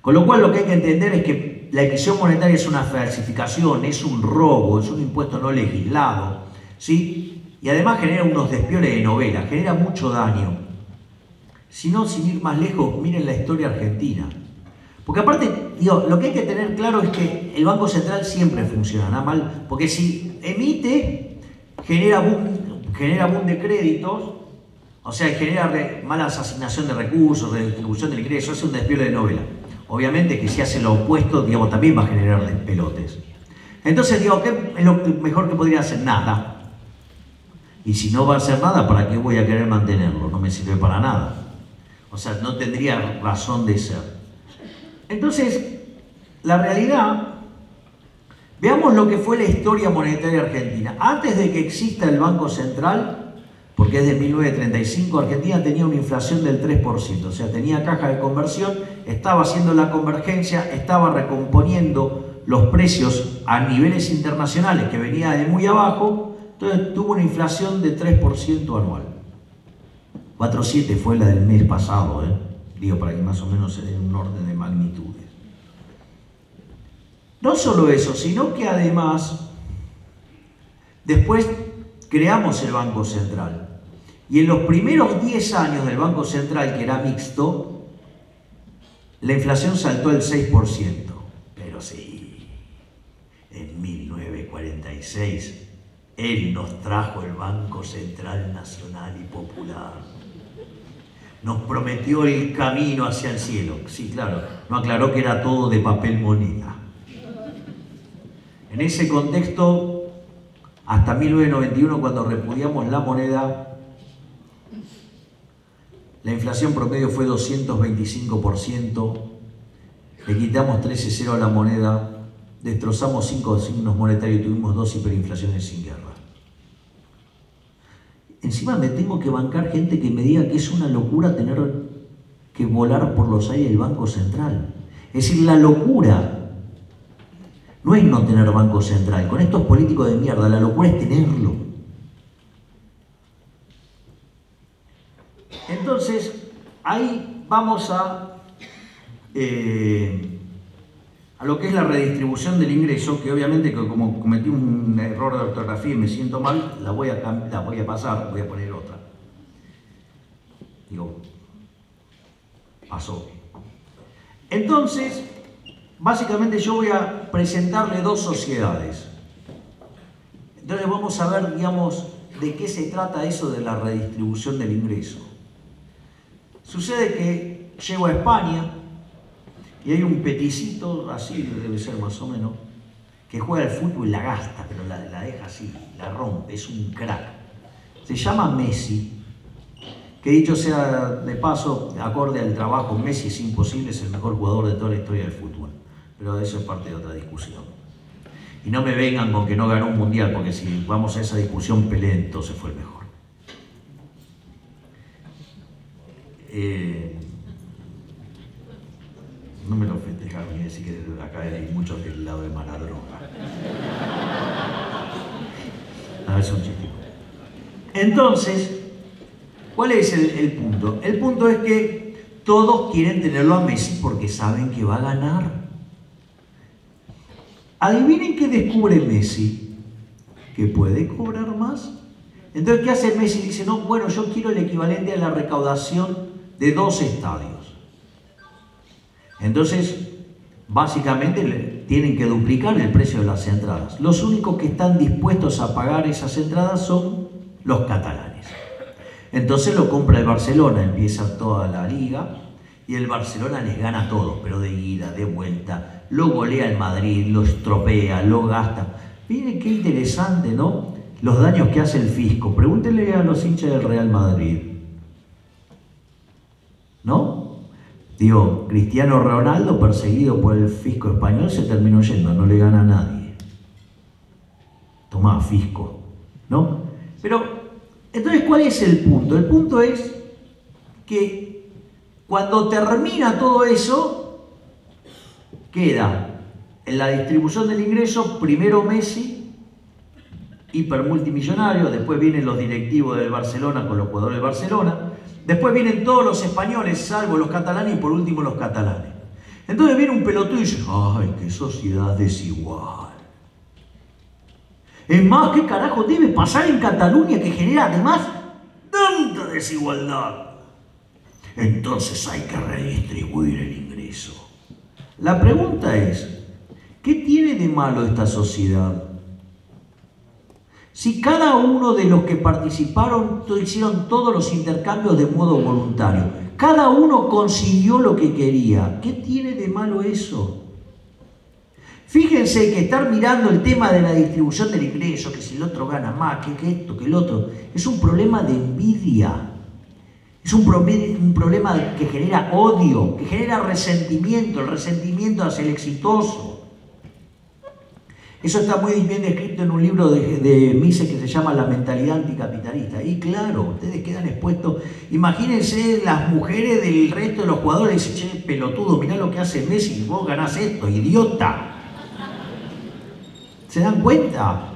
S3: Con lo cual, lo que hay que entender es que la emisión monetaria es una falsificación, es un robo, es un impuesto no legislado, ¿sí? Y además genera unos despioles de novela, genera mucho daño. Si no, sin ir más lejos, miren la historia argentina. Porque aparte, digo, lo que hay que tener claro es que el Banco Central siempre funciona, nada mal, porque si emite, genera boom de créditos, o sea, genera mala asignación de recursos, redistribución del ingreso, es un despiole de novela. Obviamente que si hace lo opuesto, digamos, también va a generar despelotes. Entonces, digo, ¿qué es lo mejor que podría hacer? Nada. Y si no va a hacer nada, ¿para qué voy a querer mantenerlo? No me sirve para nada. O sea, no tendría razón de ser. Entonces, la realidad, veamos lo que fue la historia monetaria argentina. Antes de que exista el Banco Central, porque es de 1935, Argentina tenía una inflación del 3%, o sea, tenía caja de conversión, estaba haciendo la convergencia, estaba recomponiendo los precios a niveles internacionales que venía de muy abajo, entonces tuvo una inflación de 3% anual. 4,7 fue la del mes pasado, digo, para que más o menos se den un orden de magnitudes. No solo eso, sino que además, después creamos el Banco Central. Y en los primeros 10 años del Banco Central, que era mixto, la inflación saltó el 6%. Pero sí, en 1946 Él nos trajo el Banco Central Nacional y Popular. Nos prometió el camino hacia el cielo. Sí, claro, no aclaró que era todo de papel moneda. En ese contexto, hasta 1991, cuando repudiamos la moneda, la inflación promedio fue 225%, le quitamos 13,0 a la moneda, destrozamos 5 signos monetarios y tuvimos 2 hiperinflaciones sin guerra. Encima me tengo que bancar gente que me diga que es una locura tener que volar por los aires el Banco Central. Es decir, la locura no es no tener Banco Central. Con estos políticos de mierda, la locura es tenerlo. Entonces, ahí vamos a lo que es la redistribución del ingreso, que obviamente como cometí un error de ortografía y me siento mal, la voy a pasar, voy a poner otra. Digo, pasó. Entonces, básicamente yo voy a presentarle dos sociedades. Entonces vamos a ver, digamos, de qué se trata eso de la redistribución del ingreso. Sucede que llego a España y hay un peticito, así debe ser más o menos, que juega al fútbol y la gasta, pero la deja así, la rompe, es un crack. Se llama Messi, que dicho sea de paso, acorde al trabajo, Messi es imposible, es el mejor jugador de toda la historia del fútbol. Pero eso es parte de otra discusión. Y no me vengan con que no ganó un mundial, porque si vamos a esa discusión, Pelé entonces fue el mejor. No me lo festejaron y decir que acá hay muchos del lado de mala droga. No, es un chiste. Entonces, ¿cuál es el punto? El punto es que todos quieren tenerlo a Messi porque saben que va a ganar. Adivinen qué descubre Messi, que puede cobrar más. Entonces, ¿qué hace Messi? Dice, no, bueno, yo quiero el equivalente a la recaudación de 2 estadios. Entonces, básicamente tienen que duplicar el precio de las entradas. Los únicos que están dispuestos a pagar esas entradas son los catalanes. Entonces lo compra el Barcelona, empieza toda la liga y el Barcelona les gana a todos, pero de ida, de vuelta. Lo golea el Madrid, lo estropea, lo gasta. Miren qué interesante, ¿no? Los daños que hace el fisco. Pregúntenle a los hinchas del Real Madrid. ¿No? Digo, Cristiano Ronaldo, perseguido por el fisco español, se terminó yendo, no le gana a nadie. Tomá, fisco, ¿no? Pero, entonces, ¿cuál es el punto? El punto es que cuando termina todo eso, queda en la distribución del ingreso, primero Messi, hipermultimillonario, después vienen los directivos del Barcelona con los jugadores del Barcelona, después vienen todos los españoles, salvo los catalanes, y por último los catalanes. Entonces viene un pelotudo y dice, ¡ay, qué sociedad desigual! Es más, ¿qué carajo debe pasar en Cataluña que genera además tanta desigualdad? Entonces hay que redistribuir el ingreso. La pregunta es, ¿qué tiene de malo esta sociedad? Si cada uno de los que participaron hicieron todos los intercambios de modo voluntario, cada uno consiguió lo que quería, ¿qué tiene de malo eso? Fíjense que estar mirando el tema de la distribución del ingreso, que si el otro gana más, que esto, que el otro, es un problema de envidia. Es un problema que genera odio, que genera resentimiento, el resentimiento hacia el exitoso. Eso está muy bien descrito en un libro de Mises que se llama La mentalidad anticapitalista. Y claro, ustedes quedan expuestos. Imagínense las mujeres del resto de los jugadores y dicen, che, pelotudo, mirá lo que hace Messi, vos ganás esto, idiota. ¿Se dan cuenta?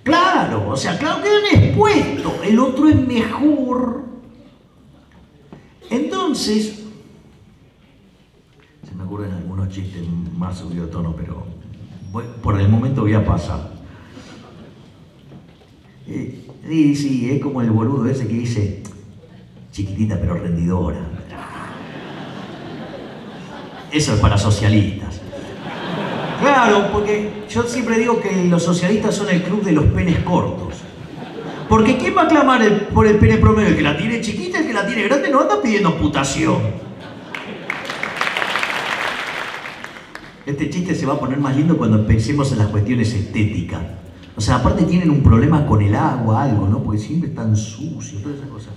S3: Claro, o sea, claro, quedan expuestos. El otro es mejor. Entonces, se me ocurren algunos chistes más subido de tono, pero por el momento voy a pasar. Sí, es como el boludo ese que dice, chiquitita pero rendidora. Eso es para socialistas. Claro. Claro, porque yo siempre digo que los socialistas son el club de los penes cortos. Porque ¿quién va a clamar por el pene promedio? El que la tiene chiquita, el que la tiene grande no anda pidiendo amputación. Este chiste se va a poner más lindo cuando pensemos en las cuestiones estéticas. O sea, aparte tienen un problema con el agua, algo, ¿no? Porque siempre están sucios, todas esas cosas.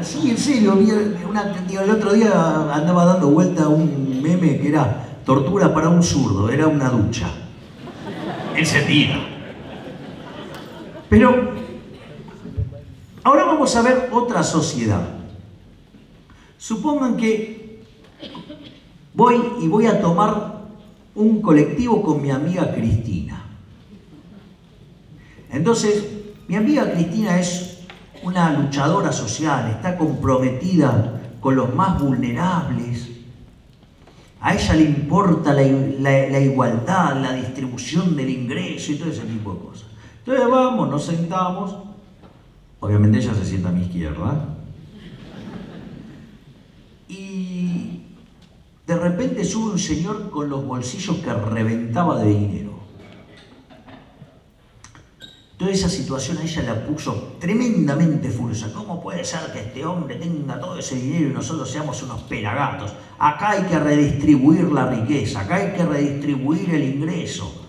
S3: Sí, en serio, el otro día andaba dando vuelta un meme que era tortura para un zurdo, era una ducha. Encendida. Pero ahora vamos a ver otra sociedad. Supongan que voy a tomar un colectivo con mi amiga Cristina. Entonces, mi amiga Cristina es una luchadora social, está comprometida con los más vulnerables. A ella le importa la igualdad, la distribución del ingreso y todo ese tipo de cosas. Entonces vamos, nos sentamos. Obviamente ella se sienta a mi izquierda. Y de repente sube un señor con los bolsillos que reventaba de dinero. Toda esa situación a ella la puso tremendamente furiosa. ¿Cómo puede ser que este hombre tenga todo ese dinero y nosotros seamos unos pelagatos? Acá hay que redistribuir la riqueza, acá hay que redistribuir el ingreso.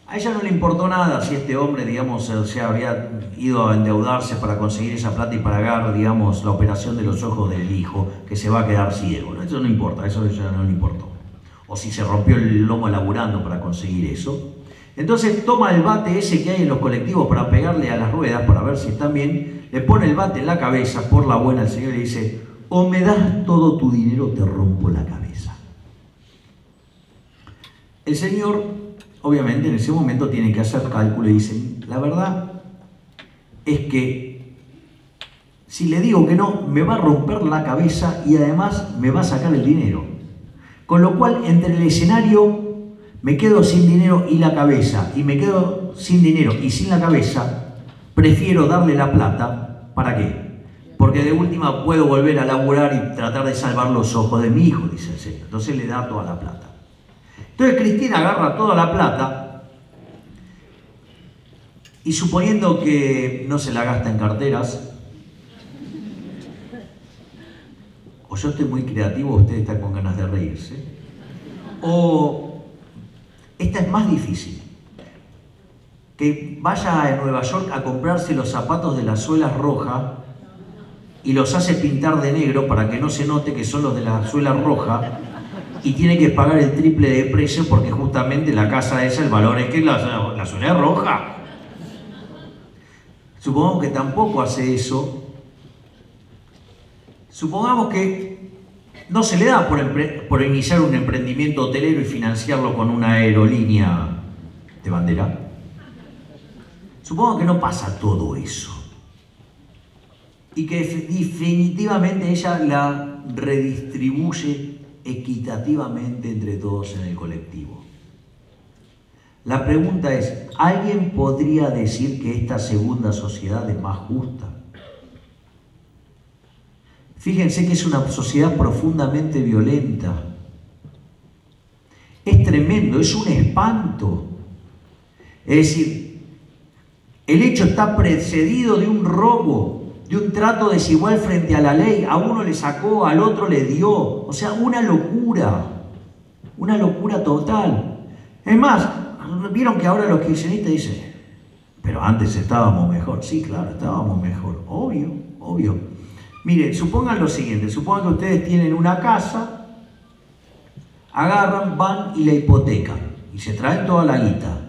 S3: A ella no le importó nada si este hombre, digamos, se habría ido a endeudarse para conseguir esa plata y pagar, digamos, la operación de los ojos del hijo, que se va a quedar ciego, ¿no? Eso no importa, eso a ella no le importó. O si se rompió el lomo laburando para conseguir eso. Entonces toma el bate ese que hay en los colectivos para pegarle a las ruedas, para ver si están bien, le pone el bate en la cabeza, por la buena el señor le dice: o me das todo tu dinero o te rompo la cabeza. El señor, obviamente, en ese momento tiene que hacer cálculo y dice: la verdad es que si le digo que no, me va a romper la cabeza y además me va a sacar el dinero. Con lo cual, entre el escenario me quedo sin dinero y la cabeza, y me quedo sin dinero y sin la cabeza, prefiero darle la plata. ¿Para qué? Porque de última puedo volver a laburar y tratar de salvar los ojos de mi hijo, dice el señor. Entonces le da toda la plata. Entonces Cristina agarra toda la plata y, suponiendo que no se la gasta en carteras, o yo estoy muy creativo, usted está con ganas de reírse, o esta es más difícil, que vaya a Nueva York a comprarse los zapatos de las suelas rojas y los hace pintar de negro para que no se note que son los de la suela roja, y tiene que pagar el triple de precio porque justamente la casa esa, el valor es que la suela es roja. Supongamos que tampoco hace eso. Supongamos que no se le da por iniciar un emprendimiento hotelero y financiarlo con una aerolínea de bandera. Supongo que no pasa todo eso. Y que definitivamente ella la redistribuye equitativamente entre todos en el colectivo. La pregunta es: ¿alguien podría decir que esta segunda sociedad es más justa? Fíjense que es una sociedad profundamente violenta. Es tremendo, es un espanto. Es decir, el hecho está precedido de un robo, de un trato desigual frente a la ley. A uno le sacó, al otro le dio. O sea, una locura total. Es más, vieron que ahora los kirchneristas dicen: pero antes estábamos mejor. Sí, claro, estábamos mejor, obvio. Mire, supongan lo siguiente: supongan que ustedes tienen una casa, agarran, van y la hipotecan y se traen toda la guita.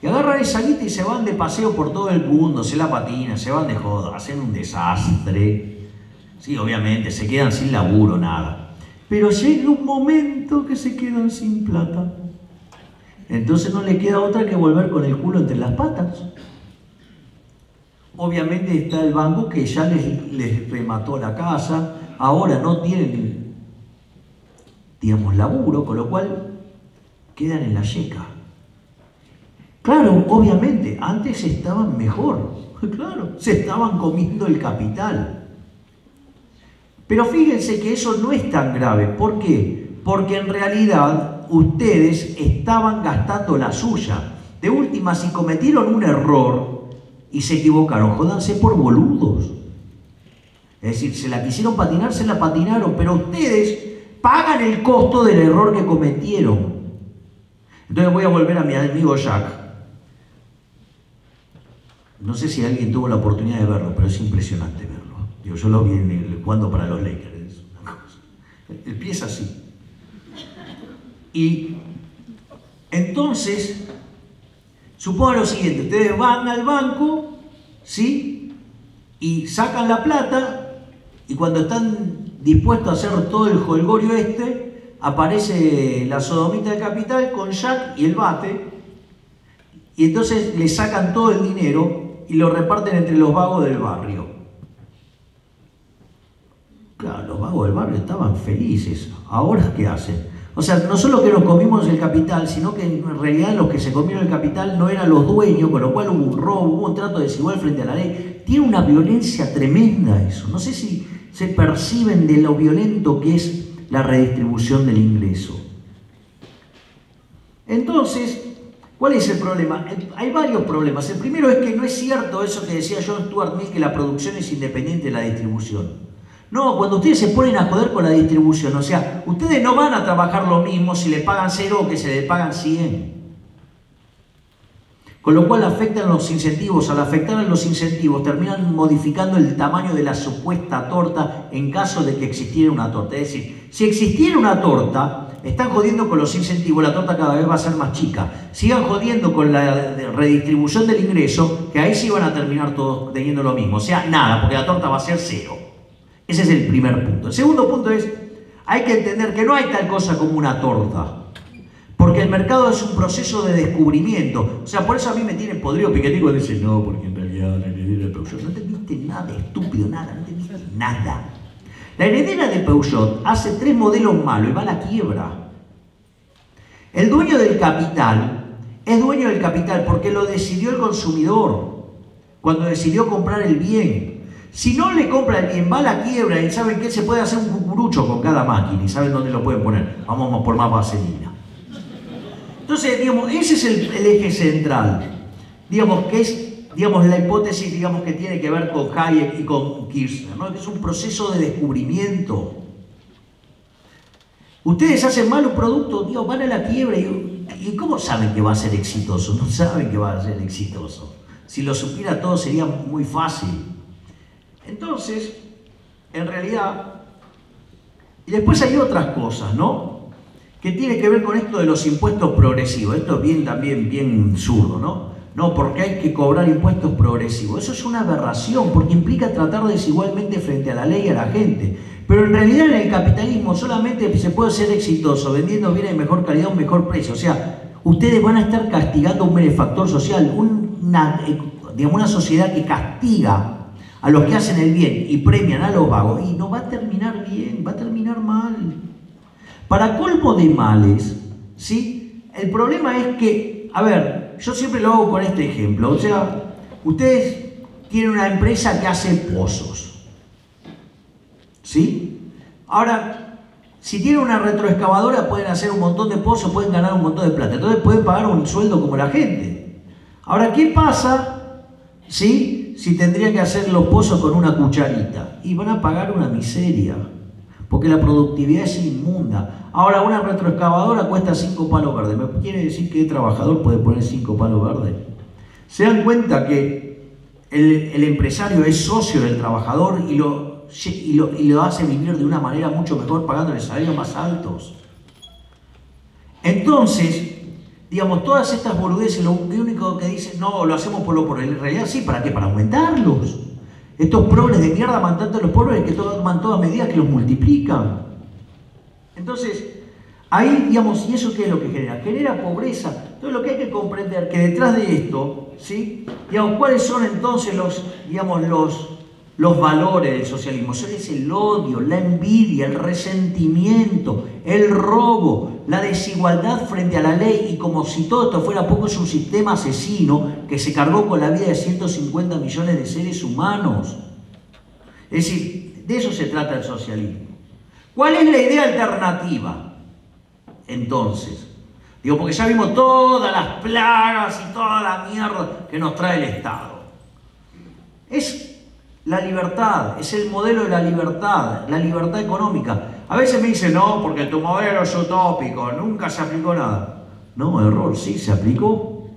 S3: Y agarran esa guita y se van de paseo por todo el mundo, se la patinan, se van de joda, hacen un desastre. Sí, obviamente, se quedan sin laburo, nada. Pero llega un momento que se quedan sin plata. Entonces no le queda otra que volver con el culo entre las patas. Obviamente está el banco que ya les remató la casa, ahora no tienen, digamos, laburo, con lo cual quedan en la yeca. Claro, obviamente, antes estaban mejor, claro, se estaban comiendo el capital. Pero fíjense que eso no es tan grave. ¿Por qué? Porque en realidad ustedes estaban gastando la suya. De última, si cometieron un error y se equivocaron, jódanse por boludos. Es decir, se la quisieron patinar, se la patinaron, pero ustedes pagan el costo del error que cometieron. Entonces voy a volver a mi amigo Jack. No sé si alguien tuvo la oportunidad de verlo, pero es impresionante verlo. Yo lo vi jugando para los Lakers. Es una cosa. El pie es así. Y entonces, supongan lo siguiente, ustedes van al banco, ¿sí? Y sacan la plata, y cuando están dispuestos a hacer todo el jolgorio aparece la sodomita del capital con Jack y el bate, y entonces le sacan todo el dinero y lo reparten entre los vagos del barrio. Claro, los vagos del barrio estaban felices. ¿Ahora qué hacen? O sea, no solo que nos comimos el capital, sino que en realidad los que se comieron el capital no eran los dueños, con lo cual hubo un robo, hubo un trato desigual frente a la ley. Tiene una violencia tremenda eso. No sé si se perciben de lo violento que es la redistribución del ingreso. Entonces, ¿cuál es el problema? Hay varios problemas. El primero es que no es cierto eso que decía John Stuart Mill, que la producción es independiente de la distribución. No, cuando ustedes se ponen a joder con la distribución, o sea, ustedes no van a trabajar lo mismo si le pagan 0 o que se le pagan 100. Con lo cual afectan los incentivos. Al afectar a los incentivos terminan modificando el tamaño de la supuesta torta en caso de que existiera una torta. Es decir, si existiera una torta, están jodiendo con los incentivos, la torta cada vez va a ser más chica. Sigan jodiendo con la redistribución del ingreso, que ahí sí van a terminar todos teniendo lo mismo. O sea, nada, porque la torta va a ser 0. Ese es el primer punto. El segundo punto es, hay que entender que no hay tal cosa como una torta. Porque el mercado es un proceso de descubrimiento. O sea, por eso a mí me tienen podrido Piketty cuando dicen, no, porque en realidad la heredera de Peugeot. No entendiste nada, estúpido, nada, no entendiste nada. La heredera de Peugeot hace 3 modelos malos y va a la quiebra. El dueño del capital es dueño del capital porque lo decidió el consumidor cuando decidió comprar el bien. Si no le compra el bien, va a la quiebra y saben que se puede hacer un cucurucho con cada máquina y saben dónde lo pueden poner. Vamos por más vaselina. Entonces, digamos, ese es el eje central. Digamos, que es la hipótesis que tiene que ver con Hayek y con Kirchner, ¿no? Que es un proceso de descubrimiento. Ustedes hacen mal un producto, van a la quiebra y ¿cómo saben que va a ser exitoso? No saben que va a ser exitoso. Si lo supiera todo sería muy fácil. Entonces, en realidad, y después hay otras cosas, ¿no? Que tiene que ver con esto de los impuestos progresivos. Esto es también bien zurdo, ¿no? No, porque hay que cobrar impuestos progresivos. Eso es una aberración, porque implica tratar desigualmente frente a la ley y a la gente. Pero en realidad en el capitalismo solamente se puede ser exitoso vendiendo bienes de mejor calidad a un mejor precio. O sea, ustedes van a estar castigando un benefactor social, una sociedad que castiga a los que hacen el bien y premian a los vagos, y no va a terminar bien, va a terminar mal. Para colmo de males, ¿sí? El problema es que, a ver, yo siempre lo hago con este ejemplo, o sea, ustedes tienen una empresa que hace pozos, ¿sí? Ahora, si tienen una retroexcavadora pueden hacer un montón de pozos, pueden ganar un montón de plata, entonces pueden pagar un sueldo como la gente. Ahora, ¿qué pasa, sí? Si tendrían que hacer los pozos con una cucharita, y van a pagar una miseria, porque la productividad es inmunda. Ahora, una retroexcavadora cuesta 5 palos verdes. ¿Me quiere decir que el trabajador puede poner 5 palos verdes? ¿Se dan cuenta que el empresario es socio del trabajador y lo hace vivir de una manera mucho mejor pagándole salarios más altos? Entonces, todas estas boludeces, lo único que dicen, no, lo hacemos por en realidad sí, ¿para qué? Para aumentarlos. Estos progres de mierda aman tanto a los pobres que toman todas medidas que los multiplican. Entonces, ahí, ¿y eso qué es lo que genera? Genera pobreza. Entonces, lo que hay que comprender que detrás de esto, ¿sí? ¿Cuáles son entonces los valores del socialismo? Es el odio, la envidia, el resentimiento, el robo, la desigualdad frente a la ley, y como si todo esto fuera poco, es un sistema asesino que se cargó con la vida de 150 millones de seres humanos. Es decir, de eso se trata el socialismo. ¿Cuál es la idea alternativa? entonces? Digo, porque ya vimos todas las plagas y toda la mierda que nos trae el Estado. Es la libertad, es el modelo de la libertad económica. A veces me dicen, no, porque tu modelo es utópico, nunca se aplicó nada. No, error, sí, se aplicó.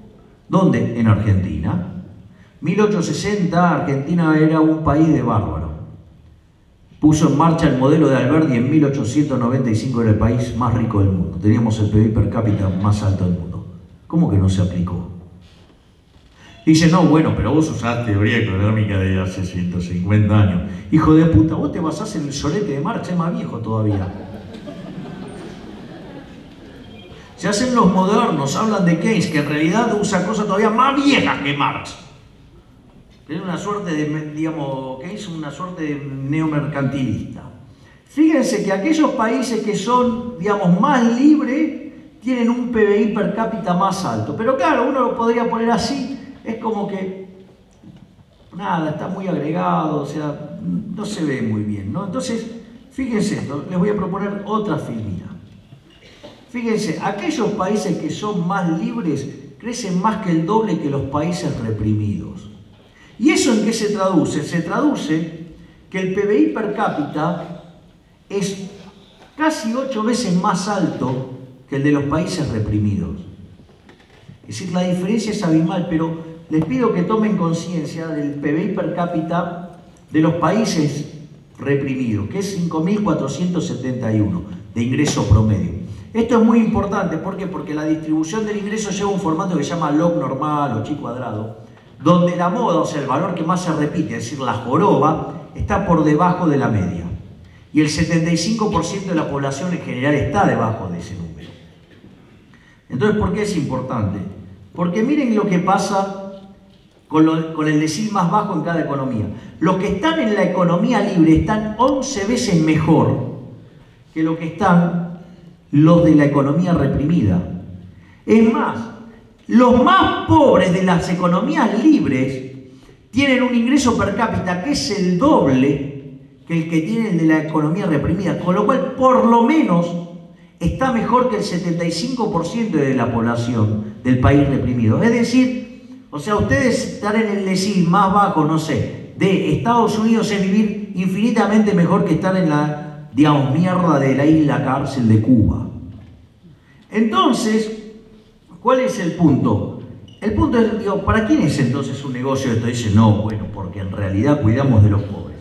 S3: ¿Dónde? En Argentina. 1860, Argentina era un país de bárbaros. Puso en marcha el modelo de Alberdi en 1895, era el país más rico del mundo. Teníamos el PIB per cápita más alto del mundo. ¿Cómo que no se aplicó? Dice, no, bueno, pero vos usás teoría económica de hace 150 años. Hijo de puta, vos te basás en el solete de Marx, es más viejo todavía. Se hacen los modernos, hablan de Keynes, que en realidad usa cosas todavía más viejas que Marx. Es una suerte de, digamos, Keynes, una suerte de neomercantilista. Fíjense que aquellos países que son, digamos, más libres, tienen un PBI per cápita más alto. Pero claro, uno lo podría poner así, es como que, nada, está muy agregado, o sea, no se ve muy bien, ¿no? Entonces, fíjense esto, les voy a proponer otra filmina. Fíjense, aquellos países que son más libres crecen más que el doble que los países reprimidos. ¿Y eso en qué se traduce? Se traduce que el PBI per cápita es casi 8 veces más alto que el de los países reprimidos. Es decir, la diferencia es abismal, pero les pido que tomen conciencia del PBI per cápita de los países reprimidos, que es 5.471 de ingreso promedio. Esto es muy importante, ¿por qué? Porque la distribución del ingreso lleva un formato que se llama log normal o chi cuadrado, donde la moda, o sea, el valor que más se repite, es decir, la joroba, está por debajo de la media. Y el 75% de la población en general está debajo de ese número. Entonces, ¿por qué es importante? Porque miren lo que pasa con el decil más bajo en cada economía. Los que están en la economía libre están 11 veces mejor que lo que están los de la economía reprimida. Es más, los más pobres de las economías libres tienen un ingreso per cápita que es el doble que el que tiene el de la economía reprimida, con lo cual por lo menos está mejor que el 75% de la población del país reprimido. Es decir, o sea, ustedes estar en el decil más bajo, no sé, de Estados Unidos es vivir infinitamente mejor que estar en la, digamos, mierda de la isla cárcel de Cuba. Entonces, ¿cuál es el punto? El punto es, digo, ¿para quién es entonces un negocio esto? Dice, no, bueno, porque en realidad cuidamos de los pobres.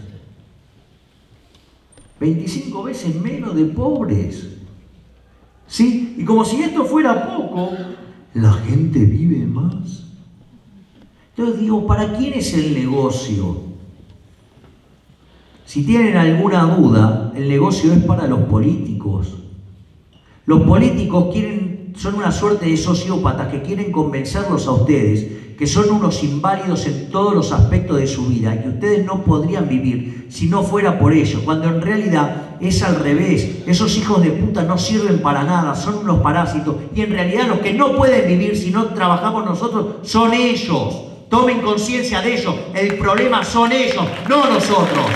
S3: 25 veces menos de pobres. ¿Sí? Y como si esto fuera poco, la gente vive más. Entonces digo, ¿para quién es el negocio? Si tienen alguna duda, el negocio es para los políticos. Los políticos son una suerte de sociópatas que quieren convencerlos a ustedes que son unos inválidos en todos los aspectos de su vida, que ustedes no podrían vivir si no fuera por ellos, cuando en realidad es al revés. Esos hijos de puta no sirven para nada, son unos parásitos, y en realidad los que no pueden vivir si no trabajamos nosotros son ellos. Tomen conciencia de ello, el problema son ellos, no nosotros.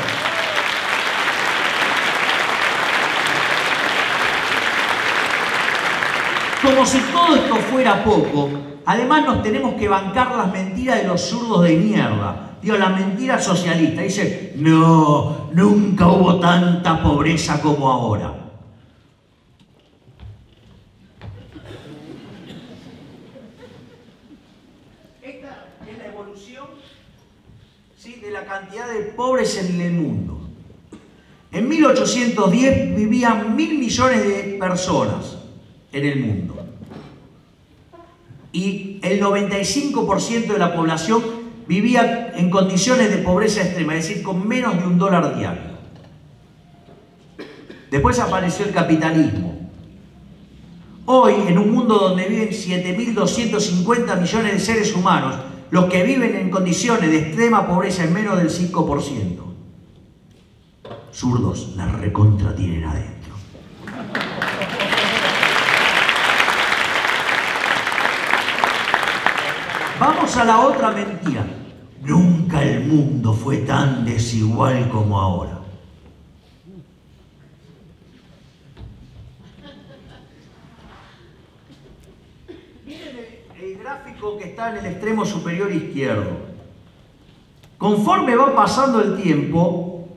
S3: Como si todo esto fuera poco, además nos tenemos que bancar las mentiras de los zurdos de mierda. Digo, la mentira socialista. Dice, no, nunca hubo tanta pobreza como ahora. Esta es la evolución, ¿sí?, de la cantidad de pobres en el mundo. En 1810 vivían 1.000 millones de personas en el mundo. Y el 95% de la población vivía en condiciones de pobreza extrema, es decir, con menos de $1 diario. Después apareció el capitalismo. Hoy, en un mundo donde viven 7.250 millones de seres humanos, los que viven en condiciones de extrema pobreza es menos del 5%. Zurdos, la recontra tienen adentro. Vamos a la otra mentira. Nunca el mundo fue tan desigual como ahora. el gráfico que está en el extremo superior izquierdo. Conforme va pasando el tiempo,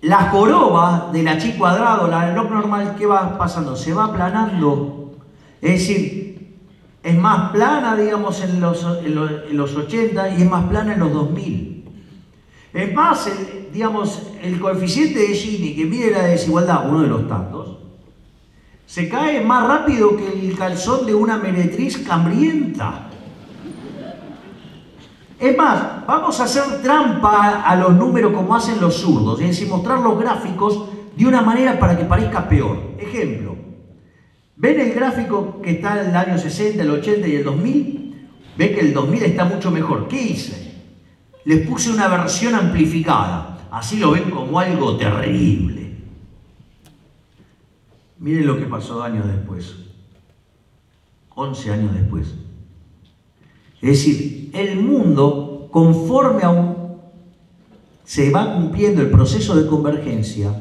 S3: la joroba de la chi cuadrado, la log normal, ¿qué va pasando? Se va aplanando. Es decir, es más plana, digamos, en los 80 y es más plana en los 2000. Es más, digamos, el coeficiente de Gini, que mide la desigualdad, uno de los tantos, se cae más rápido que el calzón de una meretriz cambrienta. Es más, vamos a hacer trampa a los números como hacen los zurdos, es decir, mostrar los gráficos de una manera para que parezca peor. Ejemplo, ¿ven el gráfico que está en el año 60, el 80 y el 2000? ¿Ven que el 2000 está mucho mejor? ¿Qué hice? Les puse una versión amplificada, así lo ven como algo terrible. Miren lo que pasó años después, 11 años después. Es decir, el mundo, conforme se va cumpliendo el proceso de convergencia,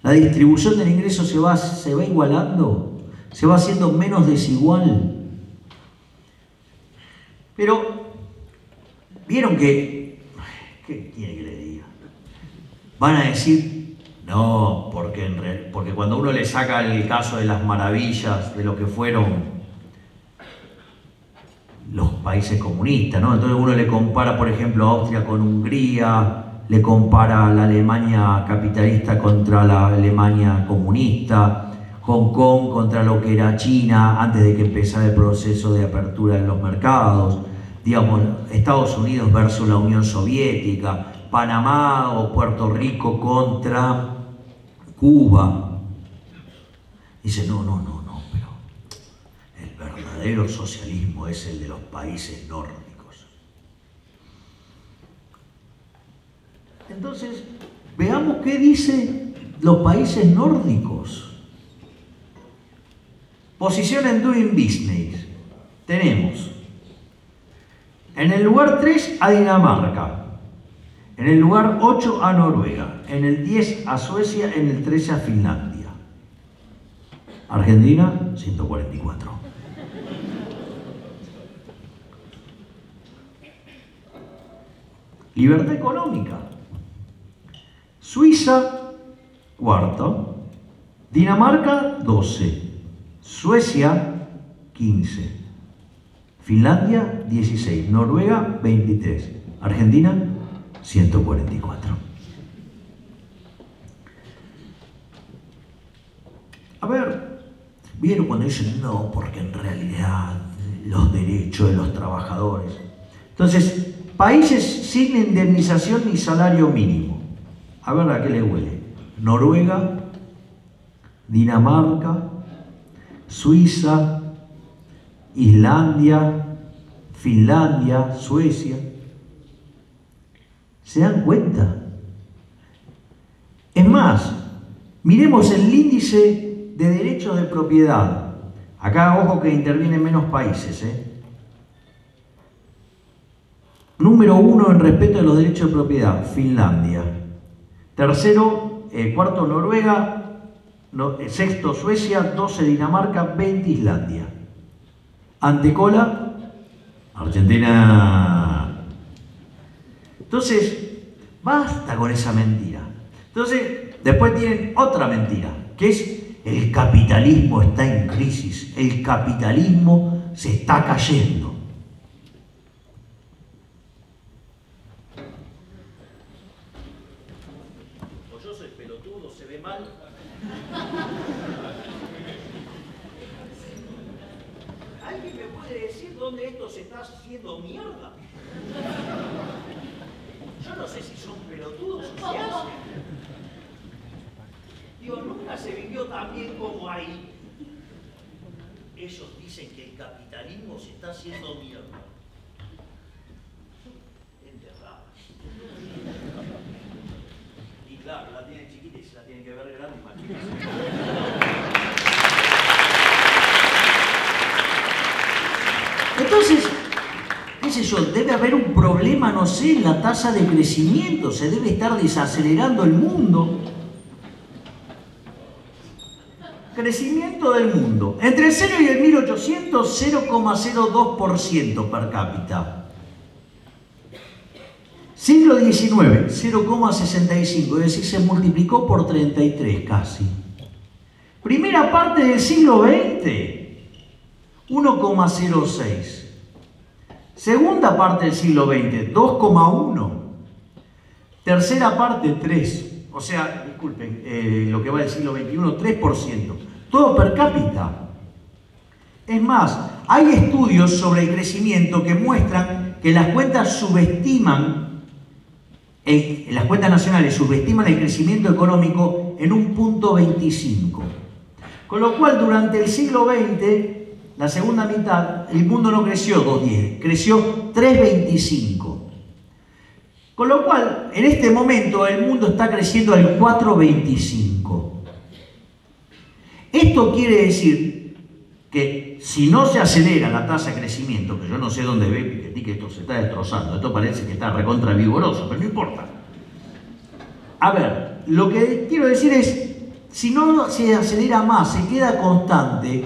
S3: la distribución del ingreso se va igualando, se va haciendo menos desigual. Pero, ¿vieron que? ¿Qué quiere que le diga? Van a decir, no, porque cuando uno le saca el caso de las maravillas, de lo que fueron los países comunistas, ¿no? Entonces uno le compara, por ejemplo, a Austria con Hungría, le compara a la Alemania capitalista contra la Alemania comunista, Hong Kong contra lo que era China antes de que empezara el proceso de apertura en los mercados, digamos, Estados Unidos versus la Unión Soviética, Panamá o Puerto Rico contra Cuba. Dice, no, pero el verdadero socialismo es el de los países nórdicos. Entonces, veamos qué dicen los países nórdicos. Posición en Doing Business. Tenemos en el lugar 3 a Dinamarca, en el lugar 8 a Noruega, en el 10 a Suecia, en el 13 a Finlandia. Argentina, 144. Libertad económica. Suiza, cuarto. Dinamarca, 12. Suecia, 15. Finlandia, 16. Noruega, 23. Argentina, 144. A ver, ¿vieron cuando dicen no? Porque en realidad los derechos de los trabajadores. Entonces, países sin indemnización ni salario mínimo. A ver a qué le huele. Noruega, Dinamarca, Suiza, Islandia, Finlandia, Suecia. ¿Se dan cuenta? Es más, miremos el índice de derechos de propiedad. Acá, ojo que intervienen menos países, Número 1 en respeto de los derechos de propiedad, Finlandia. Tercero, cuarto, Noruega. Sexto, Suecia. 12, Dinamarca. 20, Islandia. Antecola, Argentina. Entonces, basta con esa mentira. Entonces, después tienen otra mentira, que es el capitalismo está en crisis, el capitalismo se está cayendo. O yo soy pelotudo, se ve mal. ¿Alguien me puede decir dónde esto se está haciendo mierda? Yo no sé si son pelotudos o se hacen. Digo, nunca se vivió tan bien como ahí. Ellos dicen que el capitalismo se está haciendo mierda. Gente rara. Y claro, la tienen chiquita y se la tienen que ver grande y más chiquita. Entonces, qué sé yo, debe haber un problema, no sé, en la tasa de crecimiento, se debe estar desacelerando el mundo. Crecimiento del mundo. Entre el 0 y el 1800, 0,02% per cápita. Siglo XIX, 0,65, es decir, se multiplicó por 33 casi. Primera parte del siglo XX, 1,06. Segunda parte del siglo XX, 2,1. Tercera parte, 3. O sea, disculpen, lo que va del siglo XXI, 3%. Todo per cápita. Es más, hay estudios sobre el crecimiento que muestran que las cuentas las cuentas nacionales subestiman el crecimiento económico en un 0,25. Con lo cual, durante el siglo XX, la segunda mitad, el mundo no creció 2,10, creció 3,25. Con lo cual, en este momento, el mundo está creciendo al 4,25. Esto quiere decir que si no se acelera la tasa de crecimiento, que yo no sé dónde ve Piketty que esto se está destrozando, esto parece que está recontra vigoroso, pero no importa. A ver, lo que quiero decir es, si no se acelera más, se queda constante,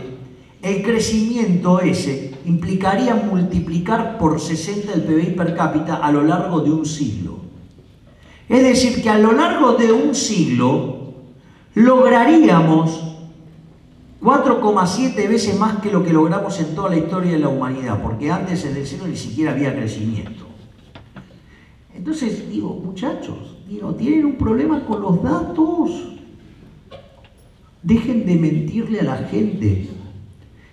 S3: el crecimiento ese implicaría multiplicar por 60 el PBI per cápita a lo largo de un siglo. Es decir, que a lo largo de un siglo lograríamos 4,7 veces más que lo que logramos en toda la historia de la humanidad, porque antes en el siglo ni siquiera había crecimiento. Entonces, digo, muchachos, tienen un problema con los datos. Dejen de mentirle a la gente.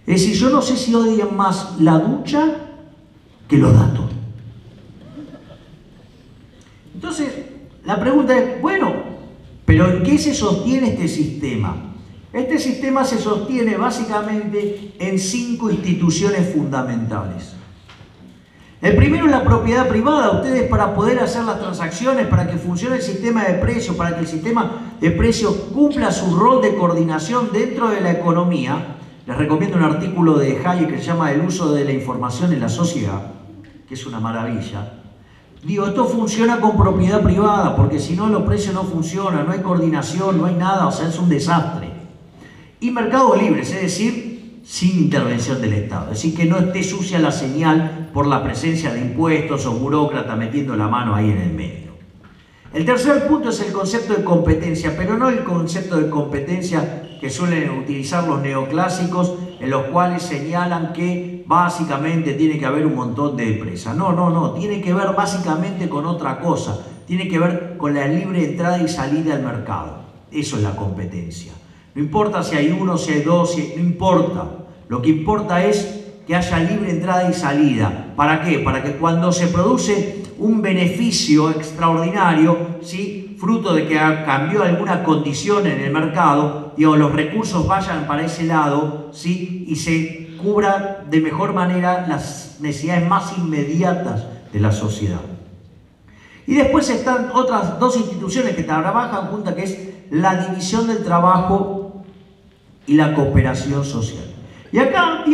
S3: Es decir, yo no sé si odian más la ducha que los datos. Entonces, la pregunta es, bueno, ¿pero en qué se sostiene este sistema? Este sistema se sostiene básicamente en 5 instituciones fundamentales. El primero es la propiedad privada. Ustedes, para poder hacer las transacciones, para que funcione el sistema de precios, para que el sistema de precios cumpla su rol de coordinación dentro de la economía, les recomiendo un artículo de Hayek que se llama El uso de la información en la sociedad, que es una maravilla. Esto funciona con propiedad privada, porque si no los precios no funcionan, no hay coordinación, no hay nada, o sea, es un desastre. Y mercados libres, es decir, sin intervención del Estado. Es decir, que no esté sucia la señal por la presencia de impuestos o burócratas metiendo la mano ahí en el medio. El tercer punto es el concepto de competencia, pero no el concepto de competencia que suelen utilizar los neoclásicos, en los cuales señalan que básicamente tiene que haber un montón de empresas. No, tiene que ver básicamente con otra cosa. Tiene que ver con la libre entrada y salida al mercado. Eso es la competencia. No importa si hay uno, si hay dos, no importa. Lo que importa es que haya libre entrada y salida. ¿Para qué? Para que cuando se produce un beneficio extraordinario, ¿sí?, fruto de que cambió alguna condición en el mercado, los recursos vayan para ese lado, ¿sí?, y se cubra de mejor manera las necesidades más inmediatas de la sociedad. Y después están otras 2 instituciones que trabajan juntas, que es la división del trabajo y la cooperación social. Y acá,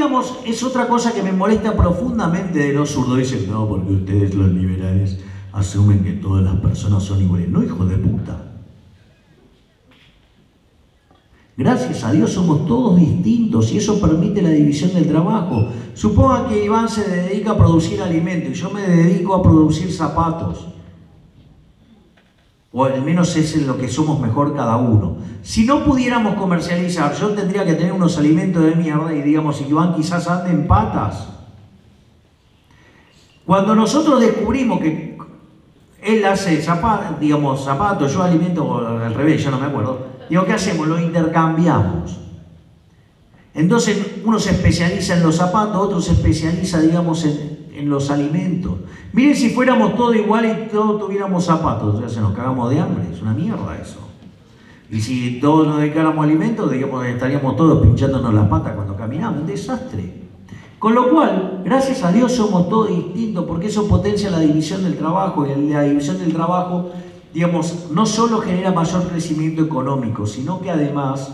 S3: es otra cosa que me molesta profundamente de los zurdos. Dicen, no, porque ustedes los liberales asumen que todas las personas son iguales. No, hijo de puta. Gracias a Dios somos todos distintos y eso permite la división del trabajo. Supongan que Iván se dedica a producir alimentos y yo me dedico a producir zapatos. O al menos es en lo que somos mejor cada uno. Si no pudiéramos comercializar, yo tendría que tener unos alimentos de mierda y Iván quizás ande en patas. Cuando nosotros descubrimos que él hace zapatos, yo alimento al revés, ya no me acuerdo. ¿Qué hacemos? Lo intercambiamos. Entonces uno se especializa en los zapatos, otro se especializa, en los alimentos. Miren, si fuéramos todos iguales y todos tuviéramos zapatos, o sea, se nos cagamos de hambre, es una mierda eso. Y si todos nos dedicáramos a alimentos, estaríamos todos pinchándonos las patas cuando caminamos, un desastre. Con lo cual, gracias a Dios somos todos distintos, porque eso potencia la división del trabajo, y la división del trabajo, no solo genera mayor crecimiento económico, sino que además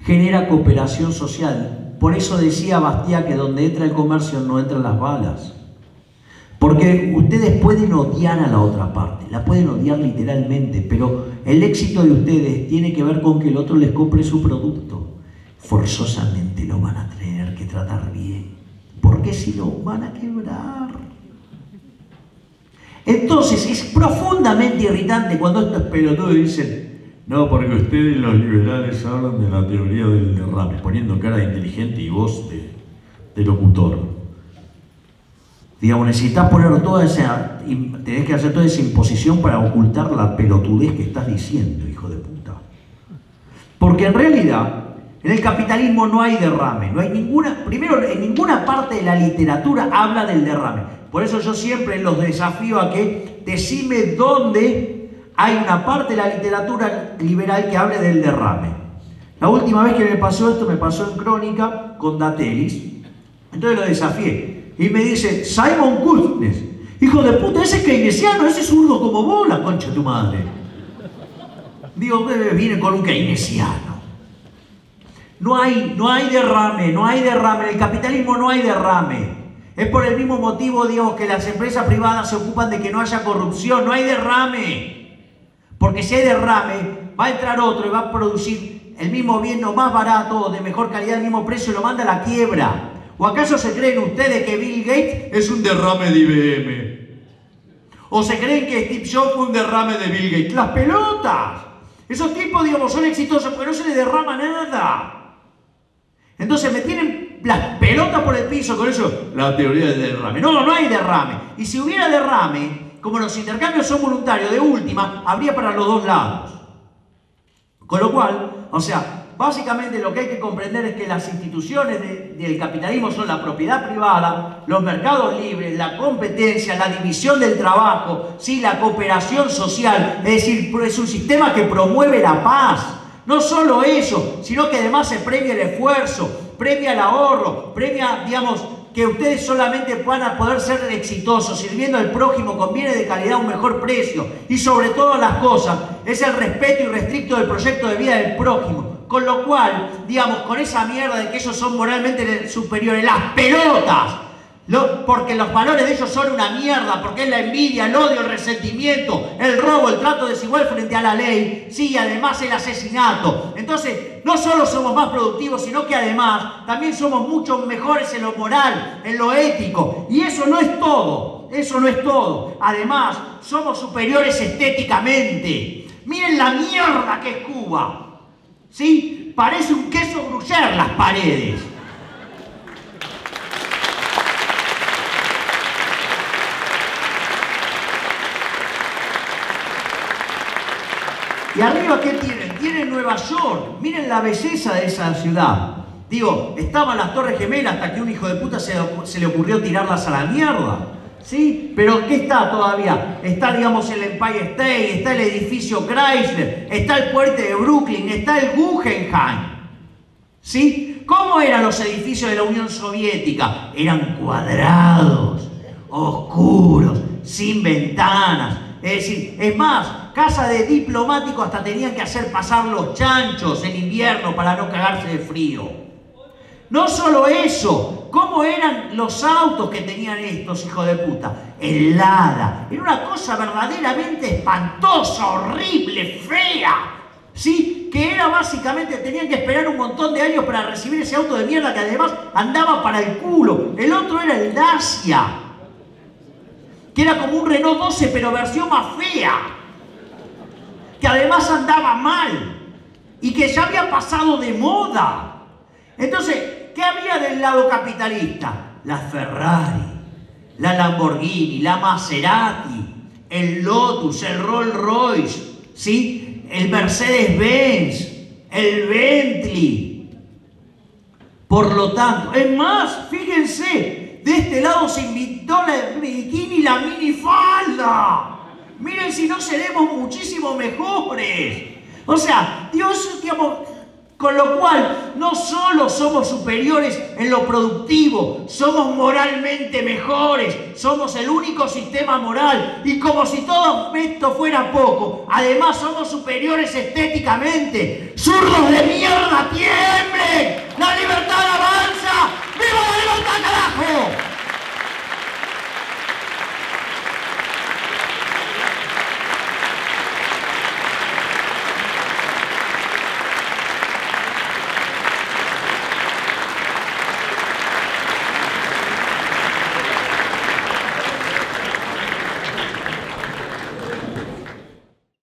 S3: genera cooperación social. Por eso decía Bastiat que donde entra el comercio no entran las balas. Porque ustedes pueden odiar a la otra parte, la pueden odiar literalmente, pero el éxito de ustedes tiene que ver con que el otro les compre su producto. Forzosamente lo van a tener que tratar bien, porque si no van a quebrar. Entonces es profundamente irritante cuando estos pelotudos dicen: no, porque ustedes los liberales hablan de la teoría del derrame, poniendo cara de inteligente y voz de locutor. Digamos, necesitas poner toda esa, tenés que hacer toda esa imposición para ocultar la pelotudez que estás diciendo, hijo de puta. Porque en realidad, en el capitalismo no hay derrame, no hay ninguna, primero, en ninguna parte de la literatura habla del derrame. Por eso yo siempre los desafío a que decime dónde hay una parte de la literatura liberal que hable del derrame. La última vez que me pasó esto, me pasó en Crónica con Datelis. Entonces lo desafié. Y me dice: Simon Kuznets, hijo de puta, ese es keynesiano, ese es zurdo como vos, la concha de tu madre. Digo, viene con un keynesiano. No hay derrame, no hay derrame. En el capitalismo no hay derrame. Es por el mismo motivo, digamos, que las empresas privadas se ocupan de que no haya corrupción. No hay derrame. Porque si hay derrame, va a entrar otro y va a producir el mismo bien, no más barato, de mejor calidad, al mismo precio, y lo manda a la quiebra. ¿O acaso se creen ustedes que Bill Gates es un derrame de IBM? ¿O se creen que Steve Jobs fue un derrame de Bill Gates? ¡Las pelotas! Esos tipos, digamos, son exitosos porque no se les derrama nada. Entonces me tienen las pelotas por el piso con eso. La teoría del derrame. No hay derrame. Y si hubiera derrame, como los intercambios son voluntarios, de última, habría para los dos lados. Con lo cual, o sea, básicamente lo que hay que comprender es que las instituciones del capitalismo son la propiedad privada, los mercados libres, la competencia, la división del trabajo, ¿sí? La cooperación social. Es decir, es un sistema que promueve la paz. No solo eso, sino que además se premia el esfuerzo, premia el ahorro, premia, digamos, que ustedes solamente van a poder ser exitosos sirviendo al prójimo con bienes de calidad a un mejor precio. Y sobre todas las cosas, es el respeto irrestricto del proyecto de vida del prójimo. Con lo cual, digamos, con esa mierda de que ellos son moralmente superiores, las pelotas, porque los valores de ellos son una mierda, porque es la envidia, el odio, el resentimiento, el robo, el trato desigual frente a la ley, sí, y además el asesinato. Entonces, no solo somos más productivos, sino que además también somos mucho mejores en lo moral, en lo ético. Y eso no es todo, eso no es todo. Además, somos superiores estéticamente. Miren la mierda que es Cuba. ¿Sí? Parece un queso gruyère las paredes. Y arriba, ¿qué tienen? Tienen Nueva York. Miren la belleza de esa ciudad. Digo, estaban las Torres Gemelas hasta que un hijo de puta se le ocurrió tirarlas a la mierda. ¿Sí? Pero ¿qué está todavía? Está, digamos, el Empire State, está el edificio Chrysler, está el puente de Brooklyn, está el Guggenheim. ¿Sí? ¿Cómo eran los edificios de la Unión Soviética? Eran cuadrados, oscuros, sin ventanas. Es decir, es más, casa de diplomáticos hasta tenían que hacer pasar los chanchos en invierno para no cagarse de frío. No solo eso, ¿cómo eran los autos que tenían estos hijos de puta? El Lada. Era una cosa verdaderamente espantosa, horrible, fea. ¿Sí? Que era básicamente, tenían que esperar un montón de años para recibir ese auto de mierda que además andaba para el culo. El otro era el Dacia, que era como un Renault 12 pero versión más fea, que además andaba mal y que ya había pasado de moda. Entonces, ¿qué había del lado capitalista? La Ferrari, la Lamborghini, la Maserati, el Lotus, el Rolls Royce, ¿sí? El Mercedes-Benz, el Bentley. Por lo tanto, es más, fíjense, de este lado se invitó la bikini y la minifalda. Miren si no seremos muchísimo mejores. O sea, Dios, digamos, con lo cual no solo somos superiores en lo productivo, somos moralmente mejores, somos el único sistema moral, y como si todo esto fuera poco, además somos superiores estéticamente. ¡Zurdos de mierda, tiemblen! ¡La libertad avanza! ¡Viva la libertad, carajo!